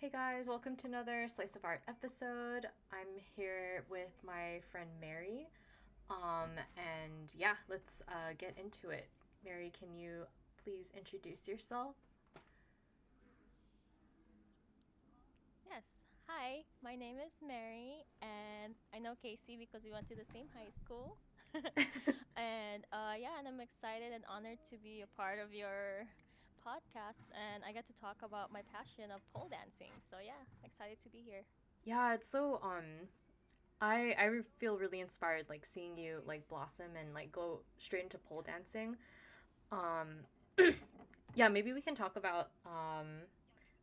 Hey guys, welcome to another Slice of Art episode. I'm here with my friend Mary. And yeah, let's get into it. Mary, can you please introduce yourself? Yes. Hi, my name is Mary, and I know Casey because we went to the same high school. And I'm excited and honored to be a part of your podcast, and I get to talk about my passion of pole dancing. So yeah, excited to be here. Yeah, it's so I feel really inspired like seeing you like blossom and like go straight into pole dancing. Um yeah, maybe we can talk about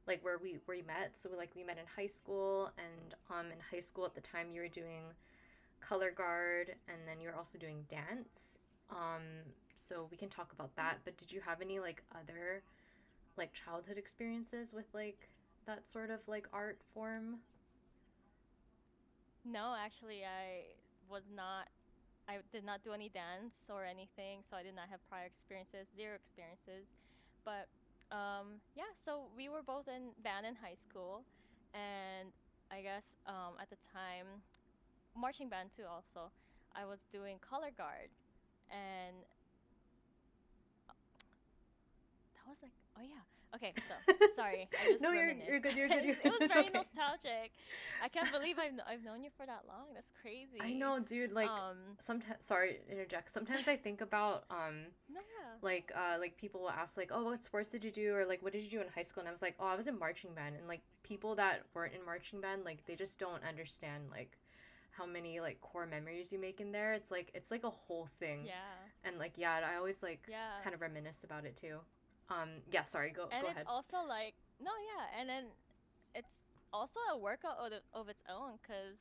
like where we met. So like we met in high school, and in high school at the time you were doing color guard, and then you're also doing dance. So we can talk about Mhm. that. But did you have any like other like childhood experiences with like that sort of like art form? No, actually, I did not do any dance or anything, so I did not have prior experiences, zero experiences. But yeah, so we were both in band in high school, and I guess at the time, marching band too. Also, I was doing color guard, and that was like, oh yeah. Okay, so sorry, I just No, you're reminisced. good. You're good. It was It's very okay. nostalgic. I can't believe I've known you for that long. That's I crazy. know, dude. Like Um, sometimes, sorry to interject. Sometimes I think about no, yeah. like people will ask like, oh, what sports did you do, or like what did you do in high school, and I was like, oh, I was in marching band. And like people that weren't in marching band, like they just don't understand like how many like core memories you make in there. It's like a whole thing. Yeah. And like yeah, I always like Yeah. kind of reminisce about it too. Yeah, sorry, go And it's ahead. also like no, yeah, and then it's also a workout of its own because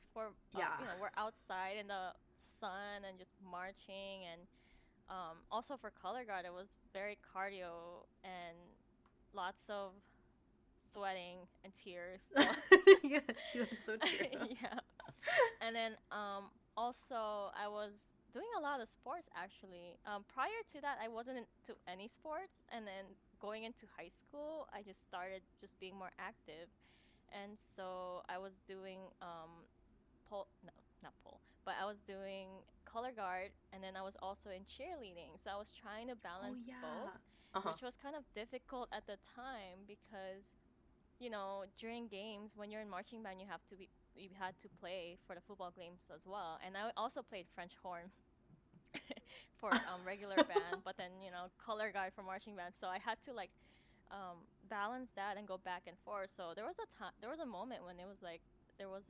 Yeah. we're outside in the sun and just marching and also for color guard it was very cardio and lots of sweating and tears. So Yeah, dude, that's so true. yeah. And then also I was doing a lot of sports actually. Prior to that I wasn't into any sports, and then going into high school I just started just being more active. And so I was doing pole no, not pole, but I was doing color guard, and then I was also in cheerleading. So I was trying to Oh balance both, yeah. Uh-huh. which was kind of difficult at the time because during games when you're in marching band, you had to play for the football games as well. And I also played French horn for regular band, but then color guard for marching band. So I had to like balance that and go back and forth. So there was a moment when it was like there was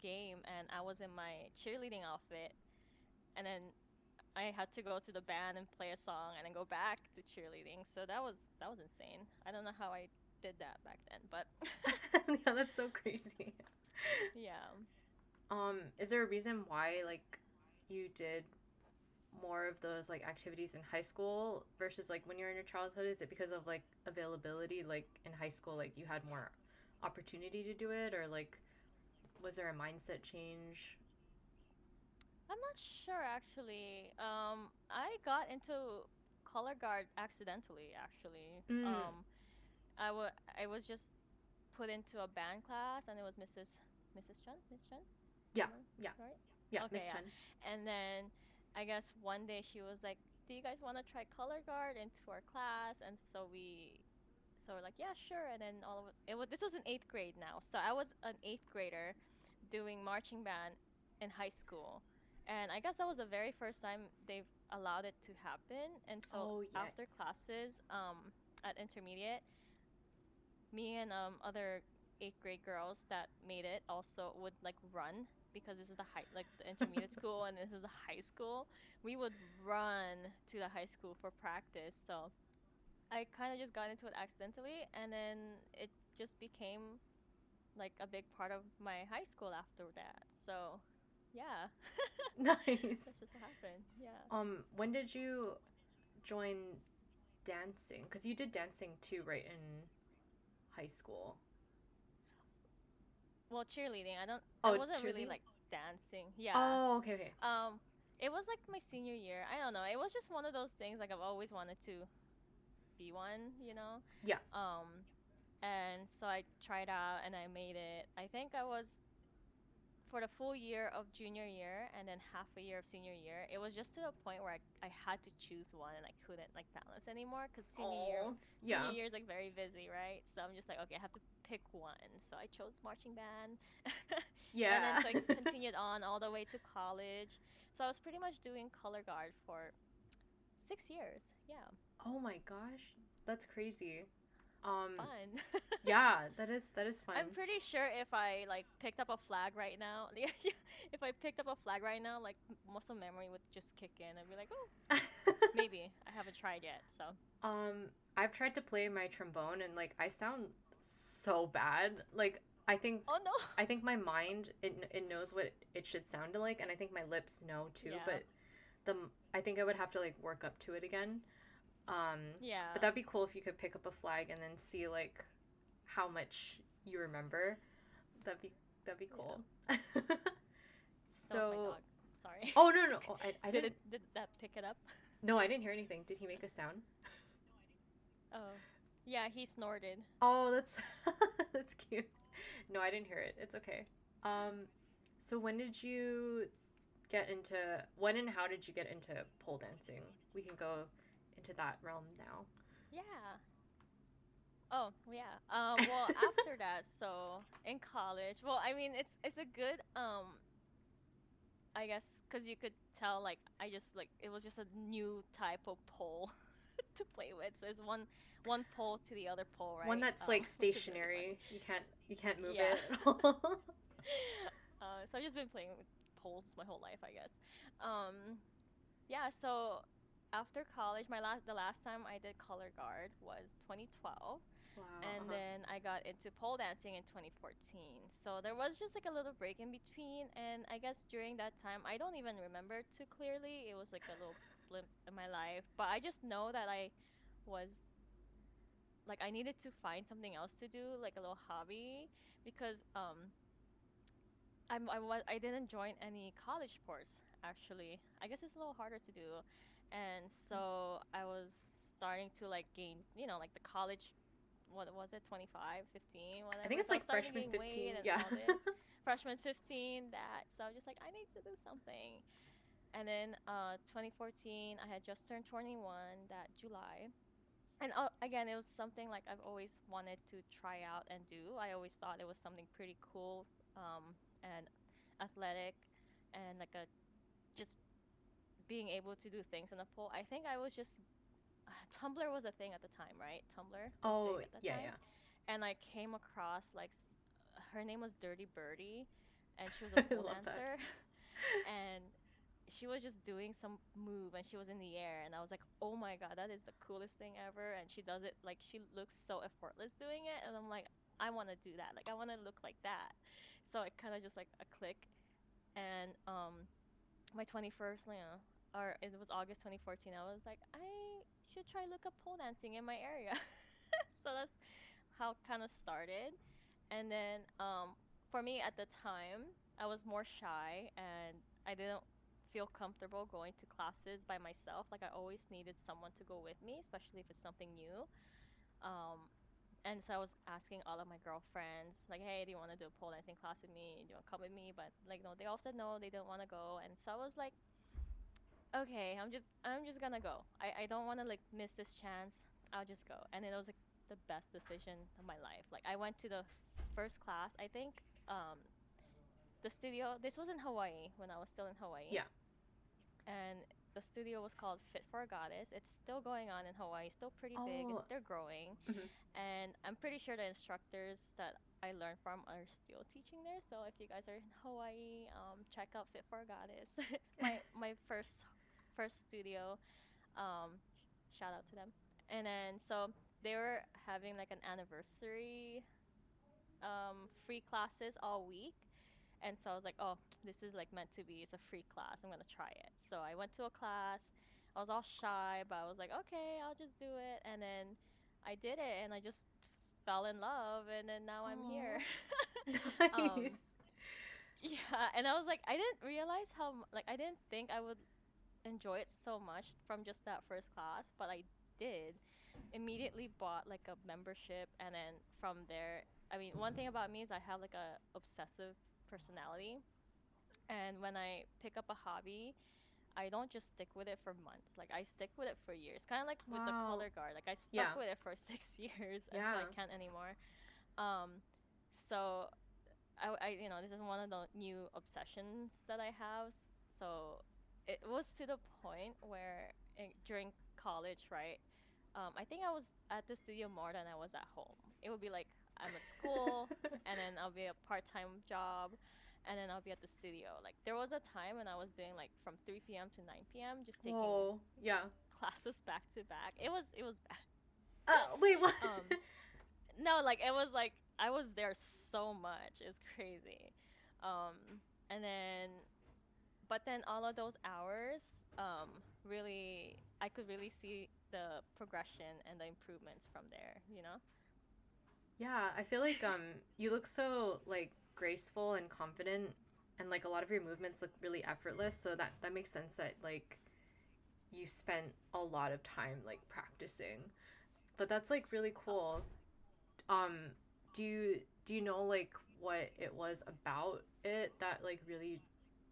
game and I was in my cheerleading outfit, and then I had to go to the band and play a song and then go back to cheerleading. So that was insane. I don't know how I did that back then, but Yeah, that's so crazy. yeah. Is there a reason why like you did more of those like activities in high school versus like when you're in your childhood? Is it because of like availability? Like in high school, like you had more opportunity to do it, or like was there a mindset change? I'm not sure actually. I got into color guard accidentally actually. Mm, I was just put into a band class, and it was Mrs. Chen, Miss Chen. yeah, Am yeah, I right? yeah, Okay, Miss yeah. Chen. And then I guess one day she was like, "Do you guys want to try color guard into our class?" And so we're like, "Yeah, sure." And then all of it was this was in eighth grade now, so I was an eighth grader doing marching band in high school, and I guess that was the very first time they've allowed it to happen. And so Oh yeah. after classes, at intermediate, me and other eighth grade girls that made it also would like run because this is the intermediate school and this is the high school. We would run to the high school for practice. So I kind of just got into it accidentally, and then it just became like a big part of my high school after that. So yeah, Nice. that's just what happened. Yeah. When did you join dancing? Because you did dancing too, right, in high school. Well, cheerleading. I Oh, wasn't really cheerleading. like dancing. Yeah. Oh, okay, okay. Um, it was like my senior year. I don't know. It was just one of those things like I've always wanted to be one. Yeah. Um, And so I tried out and I made it. I think I was for the full year of junior year and then half a year of senior year. It was just to the point where I had to choose one and I couldn't like balance anymore because Oh, senior yeah. year is like very busy, right? So I'm just like, okay, I have to pick one. So I chose marching band. And then Yeah. so I continued on all the way to college. So I was pretty much doing color guard for 6 years. Yeah, Oh my gosh. That's crazy. Um, fun. yeah, that is fun. I'm pretty sure if I like picked up a flag right now, if I picked up a flag right now, like muscle memory would just kick in and be like, oh, maybe I haven't tried yet. So, I've tried to play my trombone and like I sound so bad. Like I think oh no, I think my mind it knows what it should sound like and I think my lips know too, yeah, but the I think I would have to like work up to it again. Um, but yeah, that'd be cool if you could pick up a flag and then see like how much you remember. That'd be that'd be yeah. cool. That was my So, dog. Sorry. oh no, no. Oh, I did didn't. it? Did that pick it up? No, I didn't hear anything. Did he make a sound? Oh, yeah, he snorted. Oh, that's that's cute. No, I didn't hear it. It's okay. Um, so when did you get into when and how did you get into pole dancing? We can go into that realm now. Yeah. Oh, yeah. Well, after that, so in college, well, I mean, it's a good I guess because you could tell like I just like it was just a new type of pole to play with. So there's one pole to the other pole, One right? that's like Which is really fun. stationary. You can't move Yeah. it at all. So I've just been playing with poles my whole life, I guess. Yeah. So after college, the last time I did color guard was 2012. Wow. And then I got into pole dancing in 2014. So there was just like a little break in between, and I guess during that time, I don't even remember too clearly. It was like a little blip in my life, but I just know that I was like I needed to find something else to do, like a little hobby, because I didn't join any college sports actually. I guess it's a little harder to do, and so I was starting to like gain, like the college what was it 25, 15, I think whatever, it's so I was like starting to freshman gain 15. weight and Yeah. all this freshman 15 that so I was just like I need to do something. And then 2014 I had just turned 21 that July, and again it was something like I've always wanted to try out and do. I always thought it was something pretty cool, and athletic, and like a just being able to do things in a pool. I think I was just Tumblr was a thing at the time, right? Tumblr was Oh, big at the yeah, time, yeah. and I came across like her name was Dirty Birdie, and she was a I pole love that. dancer, and she was just doing some move and she was in the air and I was like, "Oh my god, that is the coolest thing ever." And she does it like she looks so effortless doing it and I'm like, "I want to do that. Like I want to look like that." So it kind of just like a click, and my 21st, or it was August 2014, I was like, "I should try look up pole dancing in my area." So that's how it kind of started. And then for me at the time, I was more shy and I didn't feel comfortable going to classes by myself. Like I always needed someone to go with me, especially if it's something new. Um, and so I was asking all of my girlfriends, like, "Hey, do you want to do a pole dancing class with me? Do you want to come with me?" But like, no, they all said no, they didn't want to go. And so I was like, "Okay, I'm just gonna go. I don't want to like miss this chance. I'll just go." And it was like the best decision of my life. Like I went to the first class. I think the studio. This was in Hawaii when I was still in Hawaii, Yeah. and the studio was called Fit for a Goddess. It's still going on in Hawaii. Still pretty big. It's Oh, still growing, mhm. and I'm pretty sure the instructors that I learned from are still teaching there. So if you guys are in Hawaii, check out Fit for a Goddess. My first studio. Um, Shout out to them. And then so they were having like an anniversary free classes all week. And so I was like, oh, this is like meant to be. It's a free class. I'm gonna try it. So I went to a class. I was all shy, but I was like, okay, I'll just do it. And then I did it, and I just fell in love, and then now I'm here. Oh, nice. um, yeah, and I was like, I didn't realize like I didn't think I would enjoy it so much from just that first class, but I did. immediately bought like a membership, and then from there, I mean, one thing about me is I have like a obsessive personality, and when I pick up a hobby, I don't just stick with it for months. Like I stick with it for years. Kind of like with the Wow. color guard. Like I stuck Yeah. with it for 6 years until I Yeah. can't anymore. Um, so this is one of the new obsessions that I have. So it was to the point where during college, right? I think I was at the studio more than I was at home. It would be like I'm at school, and then I'll be a part-time job, and then I'll be at the studio. Like there was a time when I was doing like from 3 p.m. to 9 p.m. just taking Whoa. Yeah. classes back to back. It was bad. Wait, what? No, like it was like I was there so much. It's crazy. Um, and then but then all of those hours, really I could really see the progression and the improvements from there, you know? Yeah, I feel like you look so like graceful and confident, and like a lot of your movements look really effortless, so that makes sense that like you spent a lot of time like practicing. But that's like really cool. Um do you know like what it was about it that like really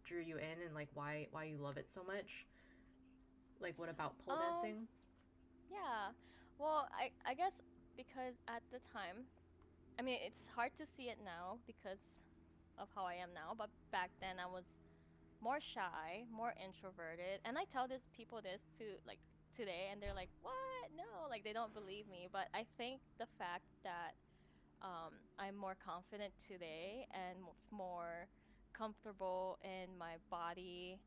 drew you in, and like why you love it so much? Like what about pole Um, dancing? yeah. Well, I guess because at the time, I mean, it's hard to see it now because of how I am now, but back then I was more shy, more introverted. And I tell this people this to like today, and they're like, "What? No!" Like they don't believe me. But I think the fact that I'm more confident today and more comfortable in my body,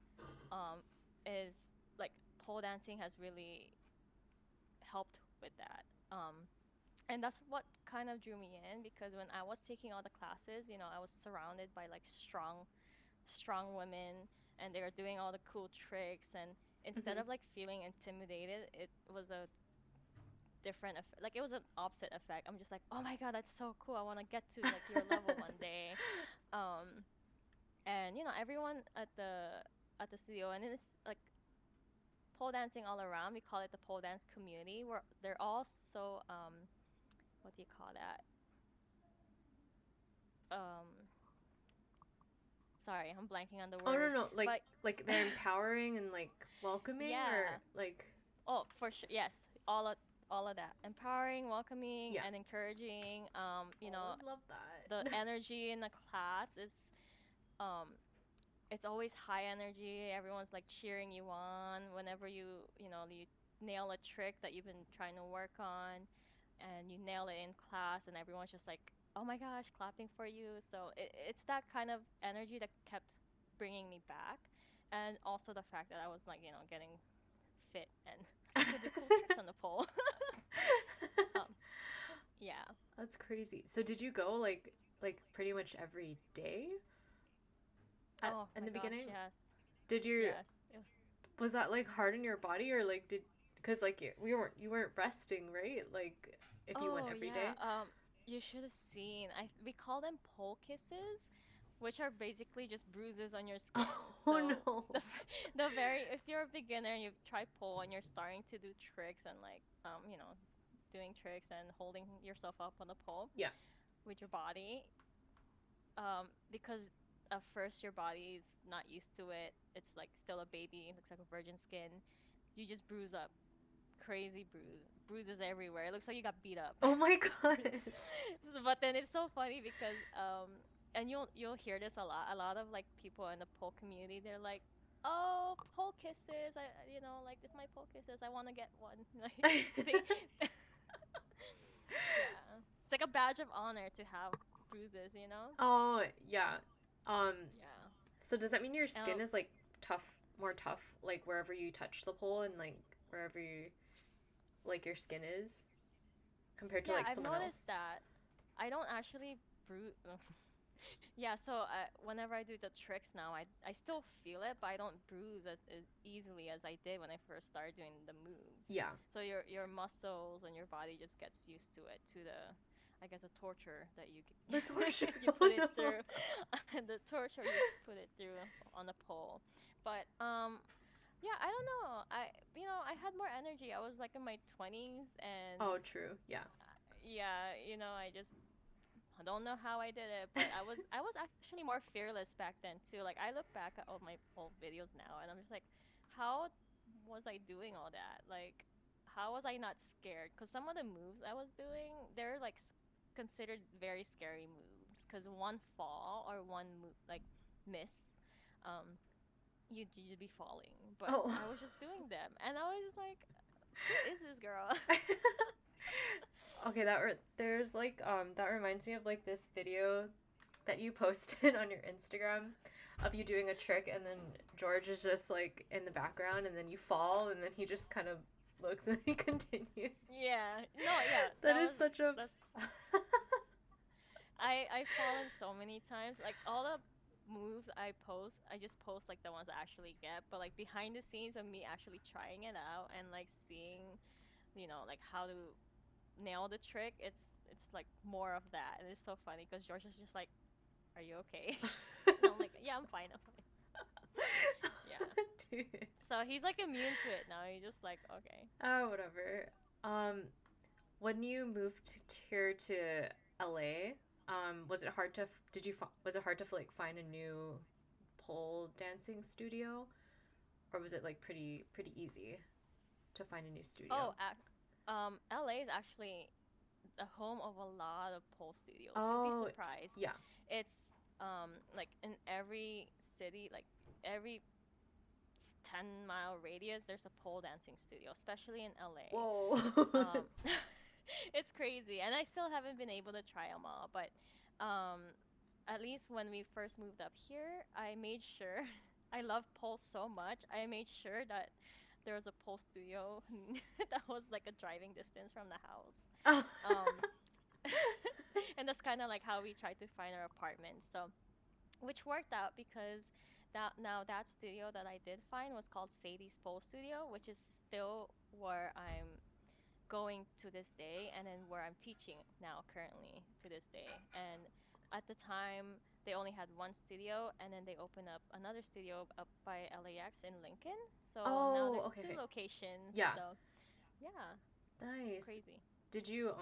um, is like pole dancing has really helped with that. And that's what kind of drew me in because when I was taking all the classes, I was surrounded by like strong women, and they were doing all the cool tricks, and instead Mhm. of like feeling intimidated, it was a different effect. Like it was an opposite effect. I'm just like, oh my god, that's so cool. I want to get to like your level one day. Um, and everyone at the studio, and it's like pole dancing all around. We call it the pole dance community. Where they're all so what do you call that? Um, sorry, I'm blanking on the Oh no word. no, like But like they're empowering and like welcoming, or yeah. like Oh, for sure. Yes, all of that. Empowering, welcoming, yeah. and encouraging. Oh, I love The that. energy in the class is um it's always high energy. Everyone's like cheering you on whenever you nail a trick that you've been trying to work on, and you nail it in class, and everyone's just like, "Oh my gosh, clapping for you." So it's that kind of energy that kept bringing me back, and also the fact that I was like, getting fit and I could do cool tricks on the pole. um, yeah. That's crazy. So did you go like pretty much every day at Oh in my the gosh, beginning? yes, Did you yes. It was. Was that like hard on your body, or like did because like you weren't resting, right? Like if you went Oh every yeah. day. You should have seen. We call them pole kisses, which are basically just bruises on your skin. Oh So no. the very if you're a beginner and you've tried pole and you're starting to do tricks and like doing tricks and holding yourself up on the pole Yeah. with your body, because at first your body is not used to it. It's like still a baby. It looks like a virgin skin. You just bruise up, crazy bruises everywhere. It looks like you got beat up. Oh my For some god. reason. But then it's so funny because and you'll hear this a lot. A lot of like people in the pole community, they're like, "Oh, pole kisses. I like this my pole kisses. I want to get one." Like they yeah. It's like a badge of honor to have bruises. Oh yeah. Um. Yeah. So does that mean your Um, skin is like tough, more tough, like wherever you touch the pole, and like wherever you like your skin is compared to yeah, like I've someone noticed else? that. I don't actually bruise. Yeah, so whenever I do the tricks now, I still feel it, but I don't bruise as easily as I did when I first started doing the moves. Yeah. So your muscles and your body just gets used to it, to the, I guess, the torture that The torture. you Oh put it no. through, the torture you put it through on the pole. But Yeah, I don't know. I had more energy. I was like in my 20s, and Oh, true. Yeah. yeah, I don't know how I did it, but I was actually more fearless back then too. Like I look back at all my old videos now, and I'm just like, how was I doing all that? Like, how was I not scared? Because some of the moves I was doing, they're like considered very scary moves. Because one fall or one move, like miss, um, you'd be falling. But Oh. I was just doing them, and I was just like, who is this girl? Okay, there's like that reminds me of like this video that you posted on your Instagram of you doing a trick and then George is just like in the background and then you fall and then he just kind of looks and he continues. Yeah, no, yeah, That is such a that's I've fallen so many times. Like all the moves I just post like the ones I actually get. But like behind the scenes of me actually trying it out and like seeing, like how to nail the trick, it's like more of that. And it's so funny because George is just like, "Are you okay?" And I'm like, "Yeah, I'm fine. I'm fine." Yeah. Dude. So he's like immune to it now. He's just like, okay. Oh, whatever. When you moved here to LA, was it hard to was it hard to like find a new pole dancing studio, or was it like pretty easy to find a new studio? Oh, LA is actually the home of a lot of pole studios. You'll be Oh, surprised. yeah. It's like in every city, like every 10-mile radius, there's a pole dancing studio, especially in LA. Whoa. Um, it's crazy, and I still haven't been able to try them all. But um, at least when we first moved up here, I made sure. I love pole so much. I made sure that there was a pole studio that was like a driving distance from the house. Oh. Um, and that's kind of like how we tried to find our apartment. So, which worked out because that studio that I did find was called Sadie's Pole Studio, which is still where I'm going to this day, and then where I'm teaching now currently to this day. And at the time, they only had one studio, and then they opened up another studio up by LAX in Lincoln. So now Oh, there's okay, two okay. locations. Yeah. So yeah, Nice. crazy. Did you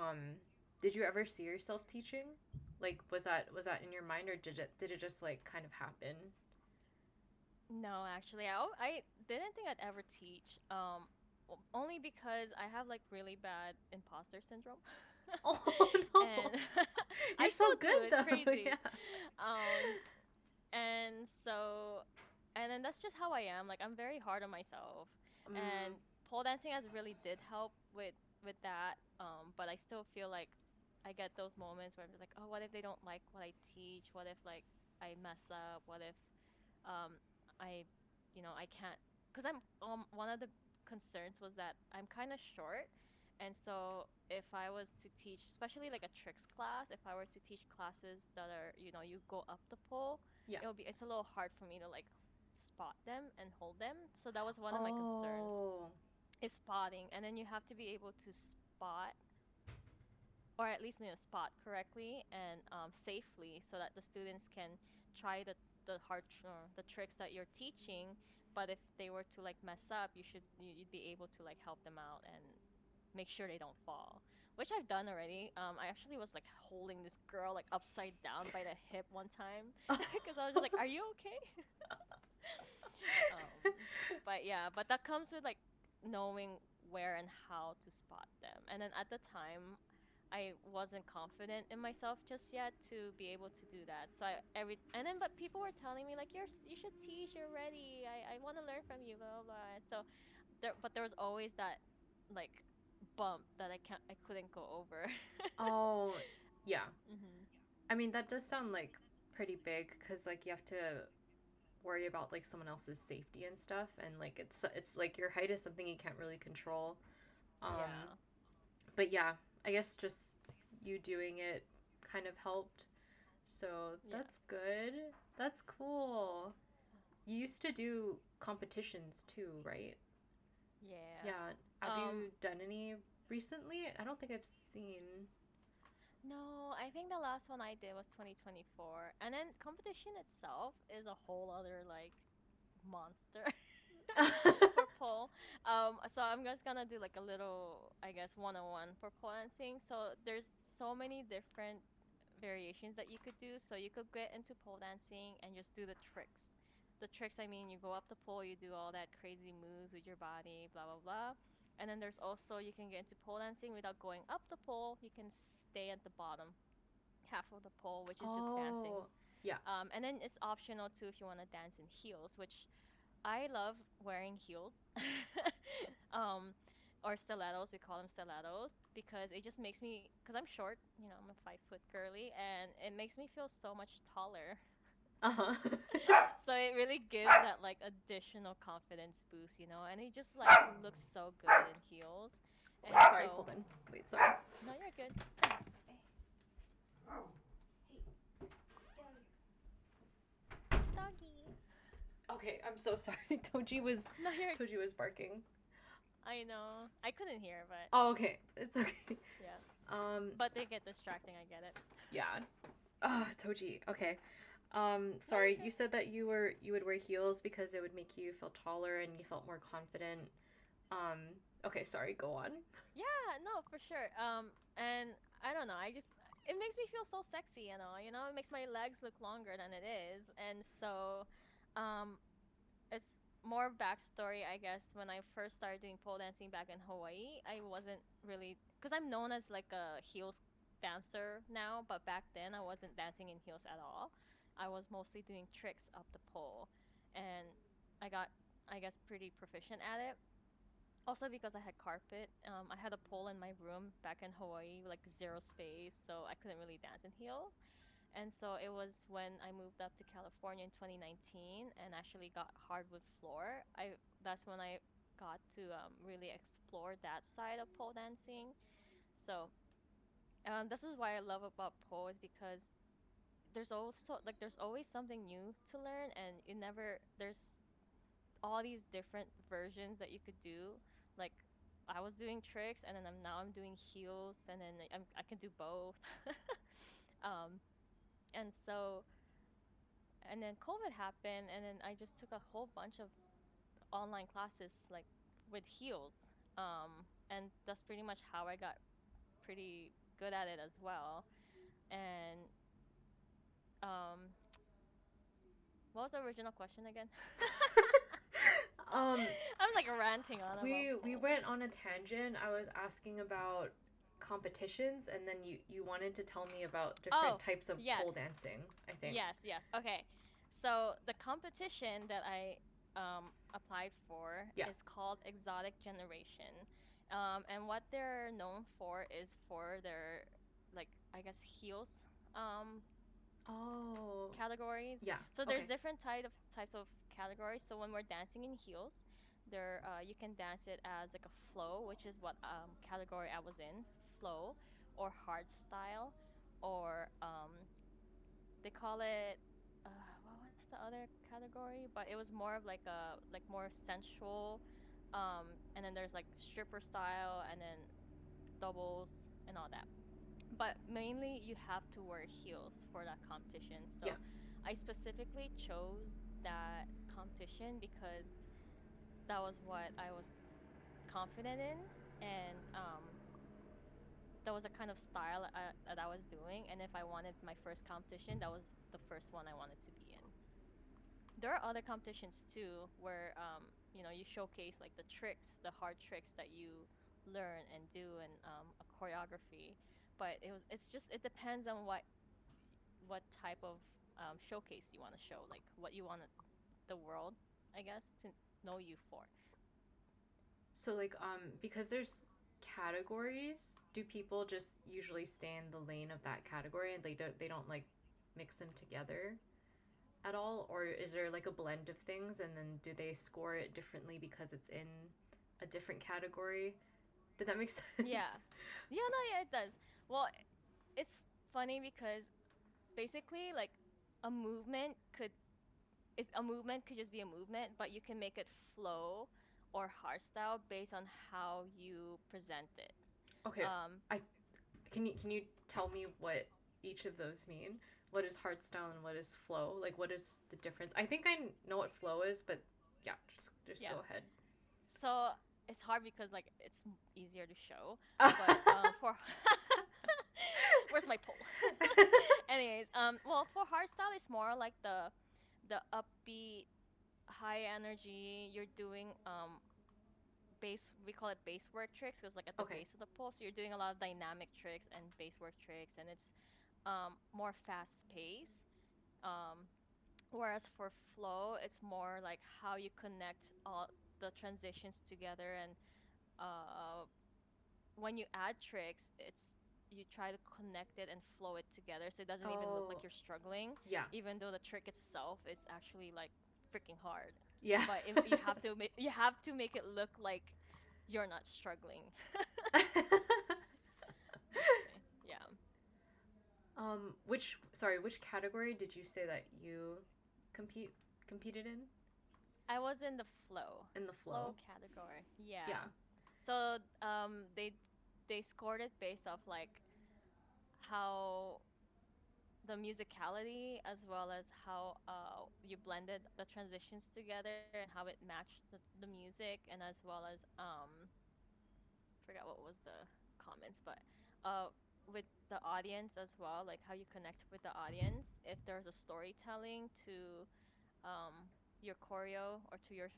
did you ever see yourself teaching? Like was that in your mind or did it just like kind of happen? No, actually, I didn't think I'd ever teach. Only because I have like really bad imposter syndrome. Oh And no. I You're so still do. good It's though. crazy. Yeah. Um, and so, and then that's just how I am. Like I'm very hard on myself, and Mm, pole dancing has really did help with that. But I still feel like I get those moments where I'm just like, oh, what if they don't like what I teach? What if like I mess up? What if um I I can't, because I'm one of the concerns was that I'm kind of short, and so if I was to teach, especially like a tricks class, if I were to teach classes that are, you go up the pole, yeah. it's a little hard for me to like spot them and hold them. So that was one of my concerns, Oh. is spotting, and then you have to be able to spot, or at least spot correctly and safely, so that the students can try the tricks that you're teaching. But if they were to like mess up, you'd be able to like help them out and make sure they don't fall, which I've done already. I actually was like holding this girl like upside down by the hip one time because I was just like, are you okay? But yeah, but that comes with like knowing where and how to spot them. And then at the time, I wasn't confident in myself just yet to be able to do that. So but people were telling me like, you should teach, you're ready. I want to learn from you, blah blah blah. So there was always that like bump that I couldn't go over. Oh, yeah. Mhm. I mean, that does sound like pretty big cuz like you have to worry about like someone else's safety and stuff and like it's like your height is something you can't really control. Um Yeah. but yeah, I guess just you doing it kind of helped. So Yeah. that's good. That's cool. You used to do competitions too, right? Yeah. Yeah. Have Um you done any recently? I don't think I've seen. no, I think the last one I did was 2024. And then competition itself is a whole other like monster. pole. So I'm just gonna do like a little, I guess, one-on-one for pole dancing. So there's so many different variations that you could do. So you could get into pole dancing and just do the tricks. The tricks, I mean, you go up the pole, you do all that crazy moves with your body, blah blah blah. And then there's also you can get into pole dancing without going up the pole. You can stay at the bottom half of the pole, which is just dancing. Oh, yeah. And then it's optional too if you want to dance in heels, which I love wearing heels. um, or stilettos, we call them stilettos, because it just makes me, because I'm short, you know, I'm a 5 foot girly, and it makes me feel so much taller. Uh-huh. So it really gives that like additional confidence boost, you know, and it just like looks so good in heels. And Sorry, so, hold on. Wait, sorry. no, you're good. Doggy. Okay, I'm so sorry. Toji was No, you're. Toji was barking. I know. I couldn't hear, but Oh, okay. It's okay. yeah. Um, But they get distracting. I get it. yeah. Oh, Toji. Okay. Sorry, you said that you would wear heels because it would make you feel taller and you felt more confident. Okay, sorry, go on. Yeah, no, for sure. And I don't know. I just it makes me feel so sexy, you know. You know, it makes my legs look longer than it is, and so, um, it's more backstory, I guess. When I first started doing pole dancing back in Hawaii, I wasn't really because I'm known as like a heels dancer now, but back then I wasn't dancing in heels at all. I was mostly doing tricks up the pole, and I got, I guess, pretty proficient at it. Also because I had carpet. I had a pole in my room back in Hawaii, like zero space, so I couldn't really dance in heels. And so it was when I moved up to California in 2019 and actually got hardwood floor. That's when I got to really explore that side of pole dancing. So this is why I love about pole is because there's always something new to learn, and it never there's all these different versions that you could do. Like I was doing tricks, and then I'm doing heels, and then I can do both. um, and so and then COVID happened, and then I just took a whole bunch of online classes like with heels. And that's pretty much how I got pretty good at it as well. And um, what was the original question again? um, I'm like ranting on about we pole. went on a tangent. I was asking about competitions, and then you wanted to tell me about different Oh, types of yes. pole dancing, I think. Yes, yes. Okay. So the competition that I applied for Yeah. is called Exotic Generation. And what they're known for is for their, like, I guess, heels um, Oh. categories. Yeah. So there's Okay. different types of categories. So when we're dancing in heels, you can dance it as like a flow, which is what category I was in, flow, or hard style, or they call it what was the other category, but it was more of like a like more sensual, and then there's like stripper style, and then doubles and all that. But mainly you have to wear heels for that competition. Yeah. So I specifically chose that competition because that was what I was confident in, and that was a kind of style that I was doing. And if I wanted my first competition, that was the first one I wanted to be in. There are other competitions too where you showcase like the tricks, the hard tricks that you learn and do, and a choreography. But it depends on what type of showcase you want to show, like what you want the world, I guess, to know you for. So like because there's categories, do people just usually stay in the lane of that category and they don't like mix them together at all, or is there like a blend of things and then do they score it differently because it's in a different category? Did that make sense? Yeah, yeah, no, yeah, it does. Well, it's funny because basically like a movement could a movement could just be a movement, but you can make it flow or hardstyle based on how you present it. Okay. Um, I can you tell me what each of those mean? What is hardstyle and what is flow? Like what is the difference? I think I know what flow is, but yeah, just yeah. go ahead. So it's hard because like it's easier to show, but for where's my pole? Anyways, well, for hardstyle, it's more like the upbeat, high energy. You're doing base. We call it base work tricks because like at the Okay. base of the pole, so you're doing a lot of dynamic tricks and base work tricks, and it's more fast paced. Um, Whereas for flow, it's more like how you connect all the transitions together, and uh, when you add tricks, it's you try to connect it and flow it together, so it doesn't even look like Oh, you're struggling, yeah. even though the trick itself is actually like freaking hard. Yeah. But you have to you have to make it look like you're not struggling. Basically, yeah. Which category did you say that you compete competed in? I was in the flow, In the flow flow? category. Yeah. Yeah. So they scored it based off like how the musicality as well as how you blended the transitions together and how it matched the music, and as well as forgot what was the comments, but uh with the audience as well, like how you connect with the audience, if there's a storytelling to um your choreo or to your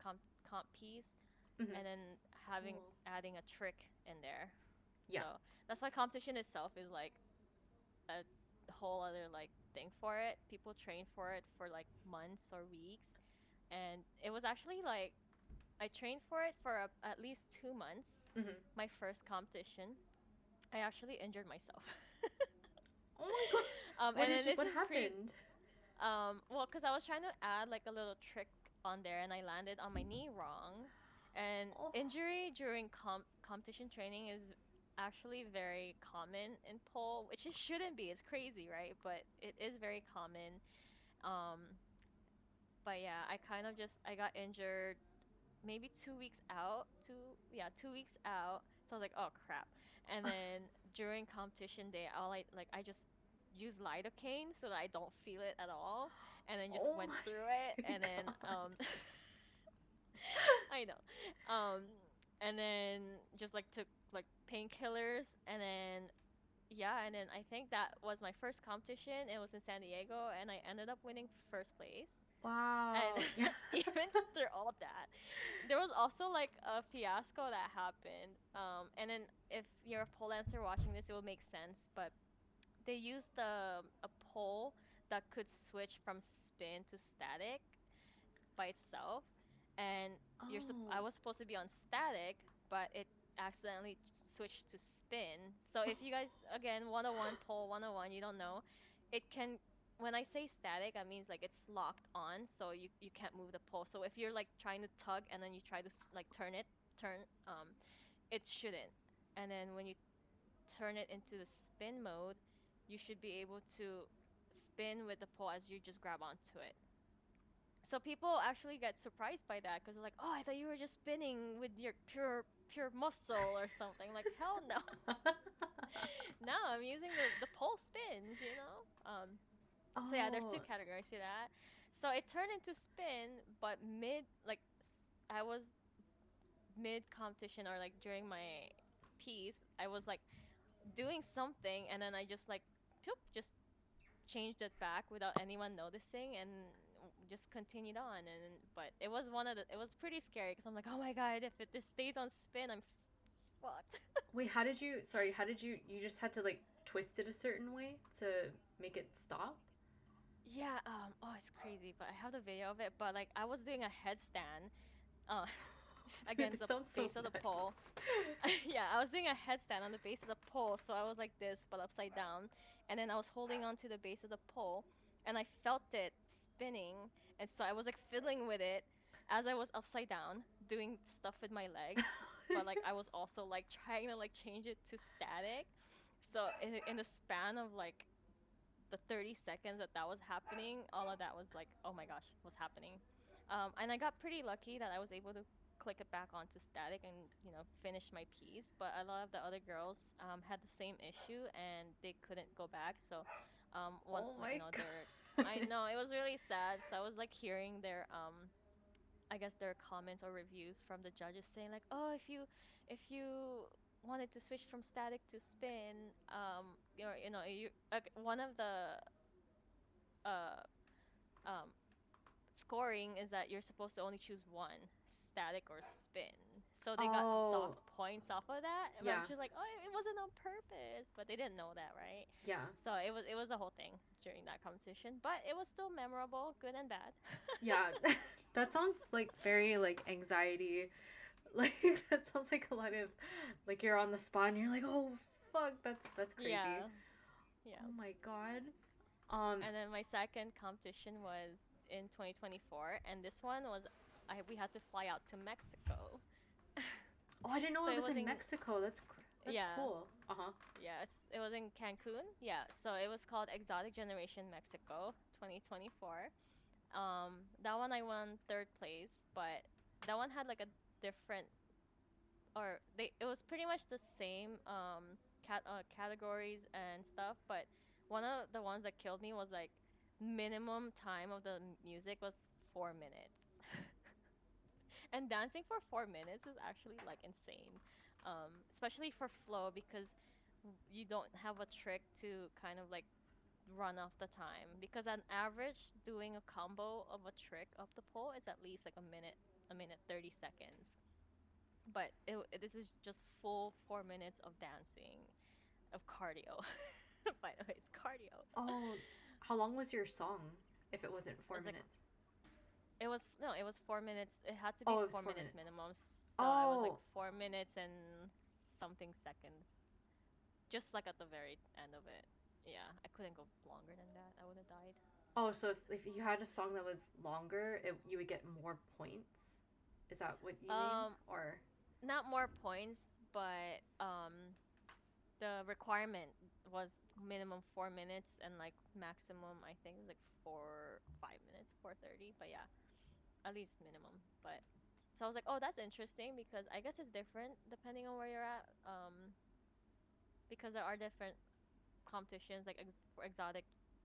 comp piece, Mm-hmm. and then having Cool. adding a trick in there. Yeah. So that's why competition itself is like a whole other like thing for it. People train for it for like months or weeks, and it was actually like I trained for it for at least 2 months. Mm-hmm. My first competition, I actually injured myself. Oh my god. And then this What is crazy. happened? Well, cause I was trying to add like a little trick on there, and I landed on my knee wrong. And Oh. injury during competition training is actually very common in pole, which it shouldn't be. It's crazy, right? But it is very common. Um, but yeah, I kind of just I got injured maybe 2 weeks out. 2 weeks out. So I was like, oh crap. And then during competition day, I just use lidocaine so that I don't feel it at all, and then just Oh went through it, my and then god. I know, and then just like took like painkillers, and then yeah, and then I think that was my first competition. It was in San Diego, and I ended up winning first place. And Wow. Yeah. even through all that, there was also like a fiasco that happened. And then if you're a pole dancer watching this, it will make sense. But they used a pole that could switch from spin to static by itself, and I Oh. was supposed to be on static, but it accidentally switched to spin. So if you guys again 101 pole 101, you don't know, it can when I say static, that means like it's locked on, so you can't move the pole. So if you're like trying to tug and then you try to like turn it shouldn't. And then when you turn it into the spin mode, you should be able to spin with the pole as you just grab onto it. So people actually get surprised by that because they're like, "Oh, I thought you were just spinning with your pure muscle or something." Like, hell no, no, I'm using the pole spins, you know. So yeah, there's two Oh. categories to that. So it turned into spin, but I was mid competition or like during my piece, I was like doing something, and then I just like, phew, just changed it back without anyone noticing, and just continued on. And but it was pretty scary because I'm like, oh my god, if this stays on spin, I'm fucked. Wait, how did you just had to like twist it a certain way to make it stop? Yeah, oh, it's crazy, but I have the video of it. But like I was doing a headstand uh Dude, against this the sounds so base of the nuts. pole. Yeah, I was doing a headstand on the base of the pole, so I was like this but upside down, and then I was holding on to the base of the pole, and I felt it spinning, and so I was like fiddling with it as I was upside down doing stuff with my legs, but like I was also like trying to like change it to static. So in the span of like the 30 seconds that was happening, all of that was like, oh my gosh, what's happening? And I got pretty lucky that I was able to click it back onto static and finish my piece. But a lot of the other girls had the same issue and they couldn't go back. So one Oh like my their god. I know it was really sad. So I was like hearing I guess there are comments or reviews from the judges saying like, oh, if you wanted to switch from static to spin, one of the uh um scoring is that you're supposed to only choose one, static or spin. So they got Oh, docked points off of that. And I'm yeah, just like, oh, it wasn't on purpose, but they didn't know that, right? yeah, So it was a whole thing during that competition, but it was still memorable, good and bad. yeah. That sounds like very like anxiety. Like that sounds like a lot of like you're on the spot and you're like, oh fuck, that's crazy. Yeah, yeah. Oh my god. Um. And then my second competition was in 2024, and this one was we had to fly out to Mexico. Oh, I didn't know So it it was was in in Mexico. That's yeah, cool. Uh huh. yes, it was in Cancun. Yeah, so it was called Exotic Generation Mexico 2024. That one I won third place, but that one had like a different, or they it was pretty much the same categories and stuff, but one of the ones that killed me was like minimum time of the music was 4 minutes. And dancing for 4 minutes is actually like insane, especially for flow because you don't have a trick to kind of like run off the time. Because on average, doing a combo of a trick up the pole is at least like a minute 30 seconds. But this is just full 4 minutes of dancing, of cardio. By the way, it's cardio. Oh, how long was your song? If it wasn't It four was like minutes. it was no, it was 4 minutes. It had to be Oh, it was four four minutes minutes. minimum. So it was like Oh, 4 minutes and something seconds, just like at the very end of it. Yeah, I couldn't go longer than that. I would have died. oh. So if you had a song that was longer, you would get more points. Is that what you mean? Um, Or Not more points, but the requirement was minimum 4 minutes and like maximum I think it was like 5 minutes, 4:30. But yeah, at least minimum. But so I was like, oh, that's interesting because I guess it's different depending on where you're at. Because there are different competitions like for exotic,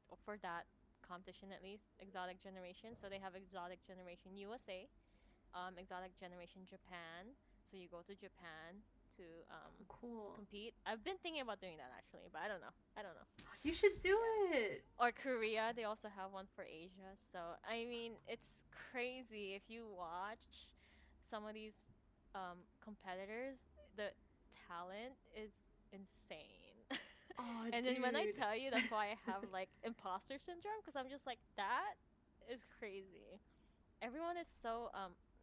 or for that competition at least, exotic generation. So they have exotic generation USA, exotic generation Japan. So you go to Japan to cool. compete. I've been thinking about doing that actually, but I don't know. I don't know. You should do Yeah. it. Or Korea, they also have one for Asia. So I mean, it's crazy if you watch some of these competitors. The talent is insane. Oh, And then when I dude. tell you, that's why I have like imposter syndrome because I'm just like that is crazy. Everyone is so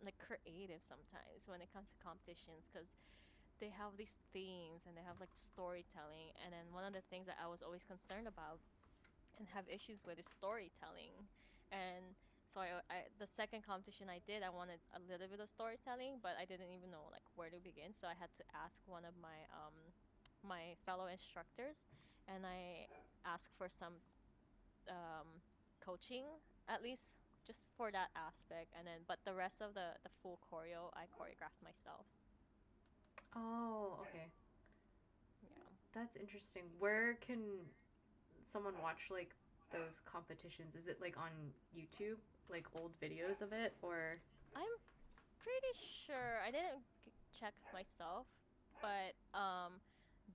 like creative sometimes when it comes to competitions because they have these themes and they have like storytelling. And then one of the things that I was always concerned about and have issues with is storytelling. And so the second competition I did, I wanted a little bit of storytelling, but I didn't even know like where to begin. So I had to ask one of my fellow instructors, and I asked for some coaching at least just for that aspect. And then but the rest of the full choreo I choreographed myself. Oh, okay. Yeah. That's interesting. Where can someone watch like those competitions? Is it like on YouTube, like old videos of it, or I'm pretty sure I didn't check myself, but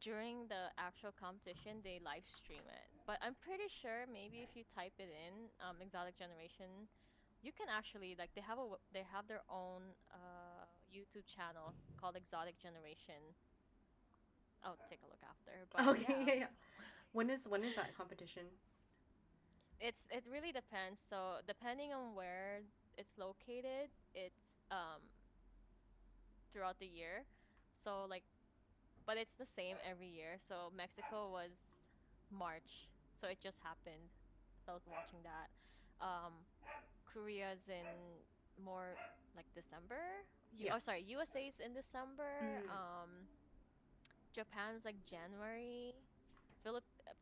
during the actual competition they live stream it. But I'm pretty sure maybe if you type it in, exotic generation, you can actually like they have their own YouTube channel called Exotic Generation. I'll take a look after, but okay, yeah, yeah, yeah. When is that competition? it really depends. So depending on where it's located, it's throughout the year. So like, but it's the same every year. So Mexico was March, so it just happened. So I was watching that. Korea's in more like December. Yeah. USA's in December. Mm, Japan's like January.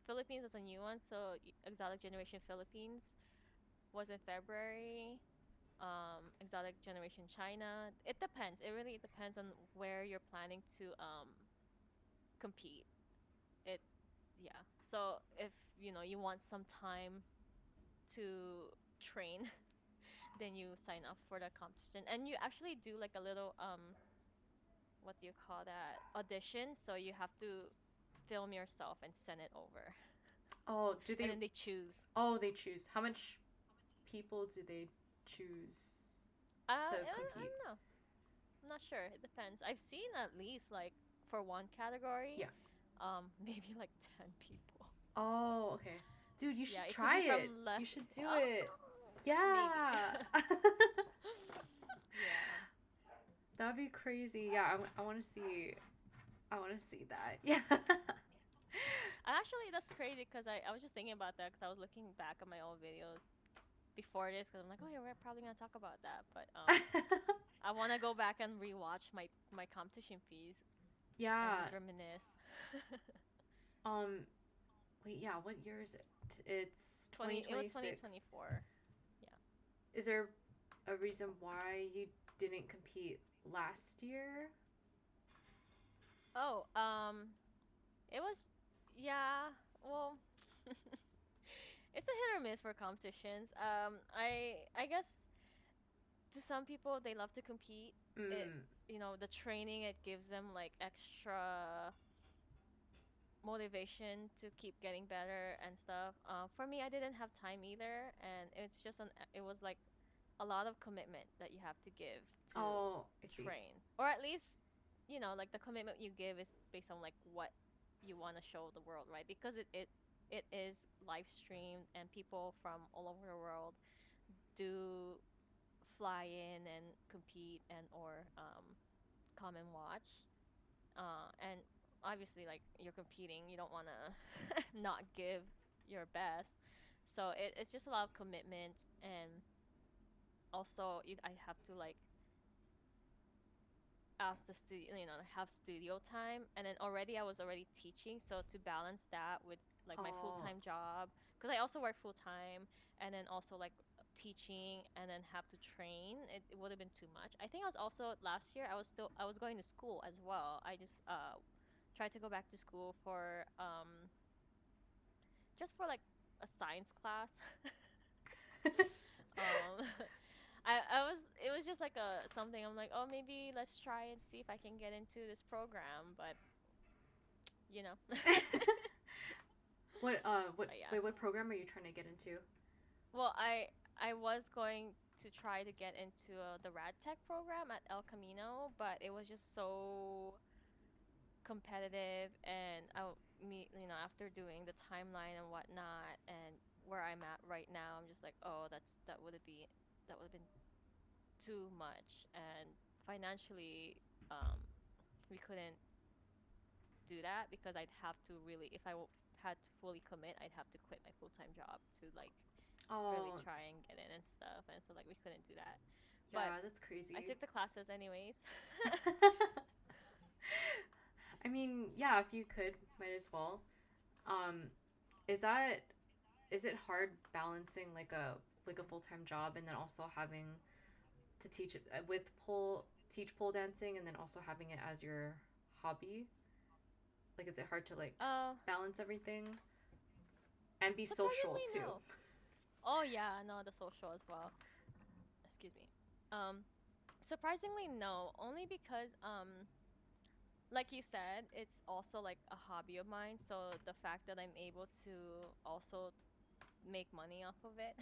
Philippines is a new one, so Exotic Generation Philippines was in February. Exotic Generation China. It depends. It really depends on where you're planning to compete. It Yeah. So if you want some time to train, then you sign up for the competition, and you actually do like a little what do you call that, audition. So you have to film yourself and send it over, Oh, do and they? then they choose. Oh, they choose. How much people do they choose to I compete? don't know. I'm not sure. It depends. I've seen at least like for one category, Yeah. maybe like 10 people. Oh, okay. Dude, you Yeah, should it could try be it. from You left. should do it. Oh, maybe. Yeah. Yeah. That'd be crazy. Yeah, I want to see. I want to see that. Yeah. And actually, that's crazy because I was just thinking about that because I was looking back at my old videos before this because I'm like, oh yeah, we're probably gonna talk about that. But I want to go back and rewatch my competition fees and Yeah. just reminisce. Um. Wait. Yeah. What year is it? It's 20. It was 2026. 2024. Yeah. Is there a reason why you didn't compete last year? Oh, it was, yeah. Well, it's a hit or miss for competitions. I guess to some people they love to compete. It, Mm. the training, it gives them like extra motivation to keep getting better and stuff. For me, I didn't have time either, and it was like a lot of commitment that you have to give to Oh, I see. train, or at least, like the commitment you give is based on like what you want to show the world, right? Because it is live streamed, and people from all over the world do fly in and compete and or come and watch. And obviously, like, you're competing, you don't want to not give your best. So it's just a lot of commitment, and also I have to like ask the studio, have studio time, and then already I was already teaching, so to balance that with like my full Oh, time job, because I also work full time, and then also like teaching, and then have to train, it would have been too much. I think I was also last year I was going to school as well. I just tried to go back to school for just for like a science class. um I was it was just like a something. I'm like, oh, maybe let's try and see if I can get into this program, but you know. what? But Wait, yes. what program are you trying to get into? Well, I was going to try to get into the Rad Tech program at El Camino, but it was just so competitive, and after doing the timeline and whatnot, and where I'm at right now, I'm just like, oh, that would have been too much, and financially, um, we couldn't do that because I'd have to really, if had to fully commit, I'd have to quit my full time job to like really Oh, try and get in and stuff, and so like we couldn't do that. But yeah, that's I crazy. took the classes anyways. I mean, yeah, if you could, might as well. Um, is that is it hard balancing like a full-time job and then also having to teach with pole teach pole dancing and then also having it as your hobby? Like, is it hard to like uh, balance everything and be social Surprisingly too? no. Oh yeah, no, the social as well. Excuse me. Um, Surprisingly no, only because like you said, it's also like a hobby of mine. So the fact that I'm able to also make money off of it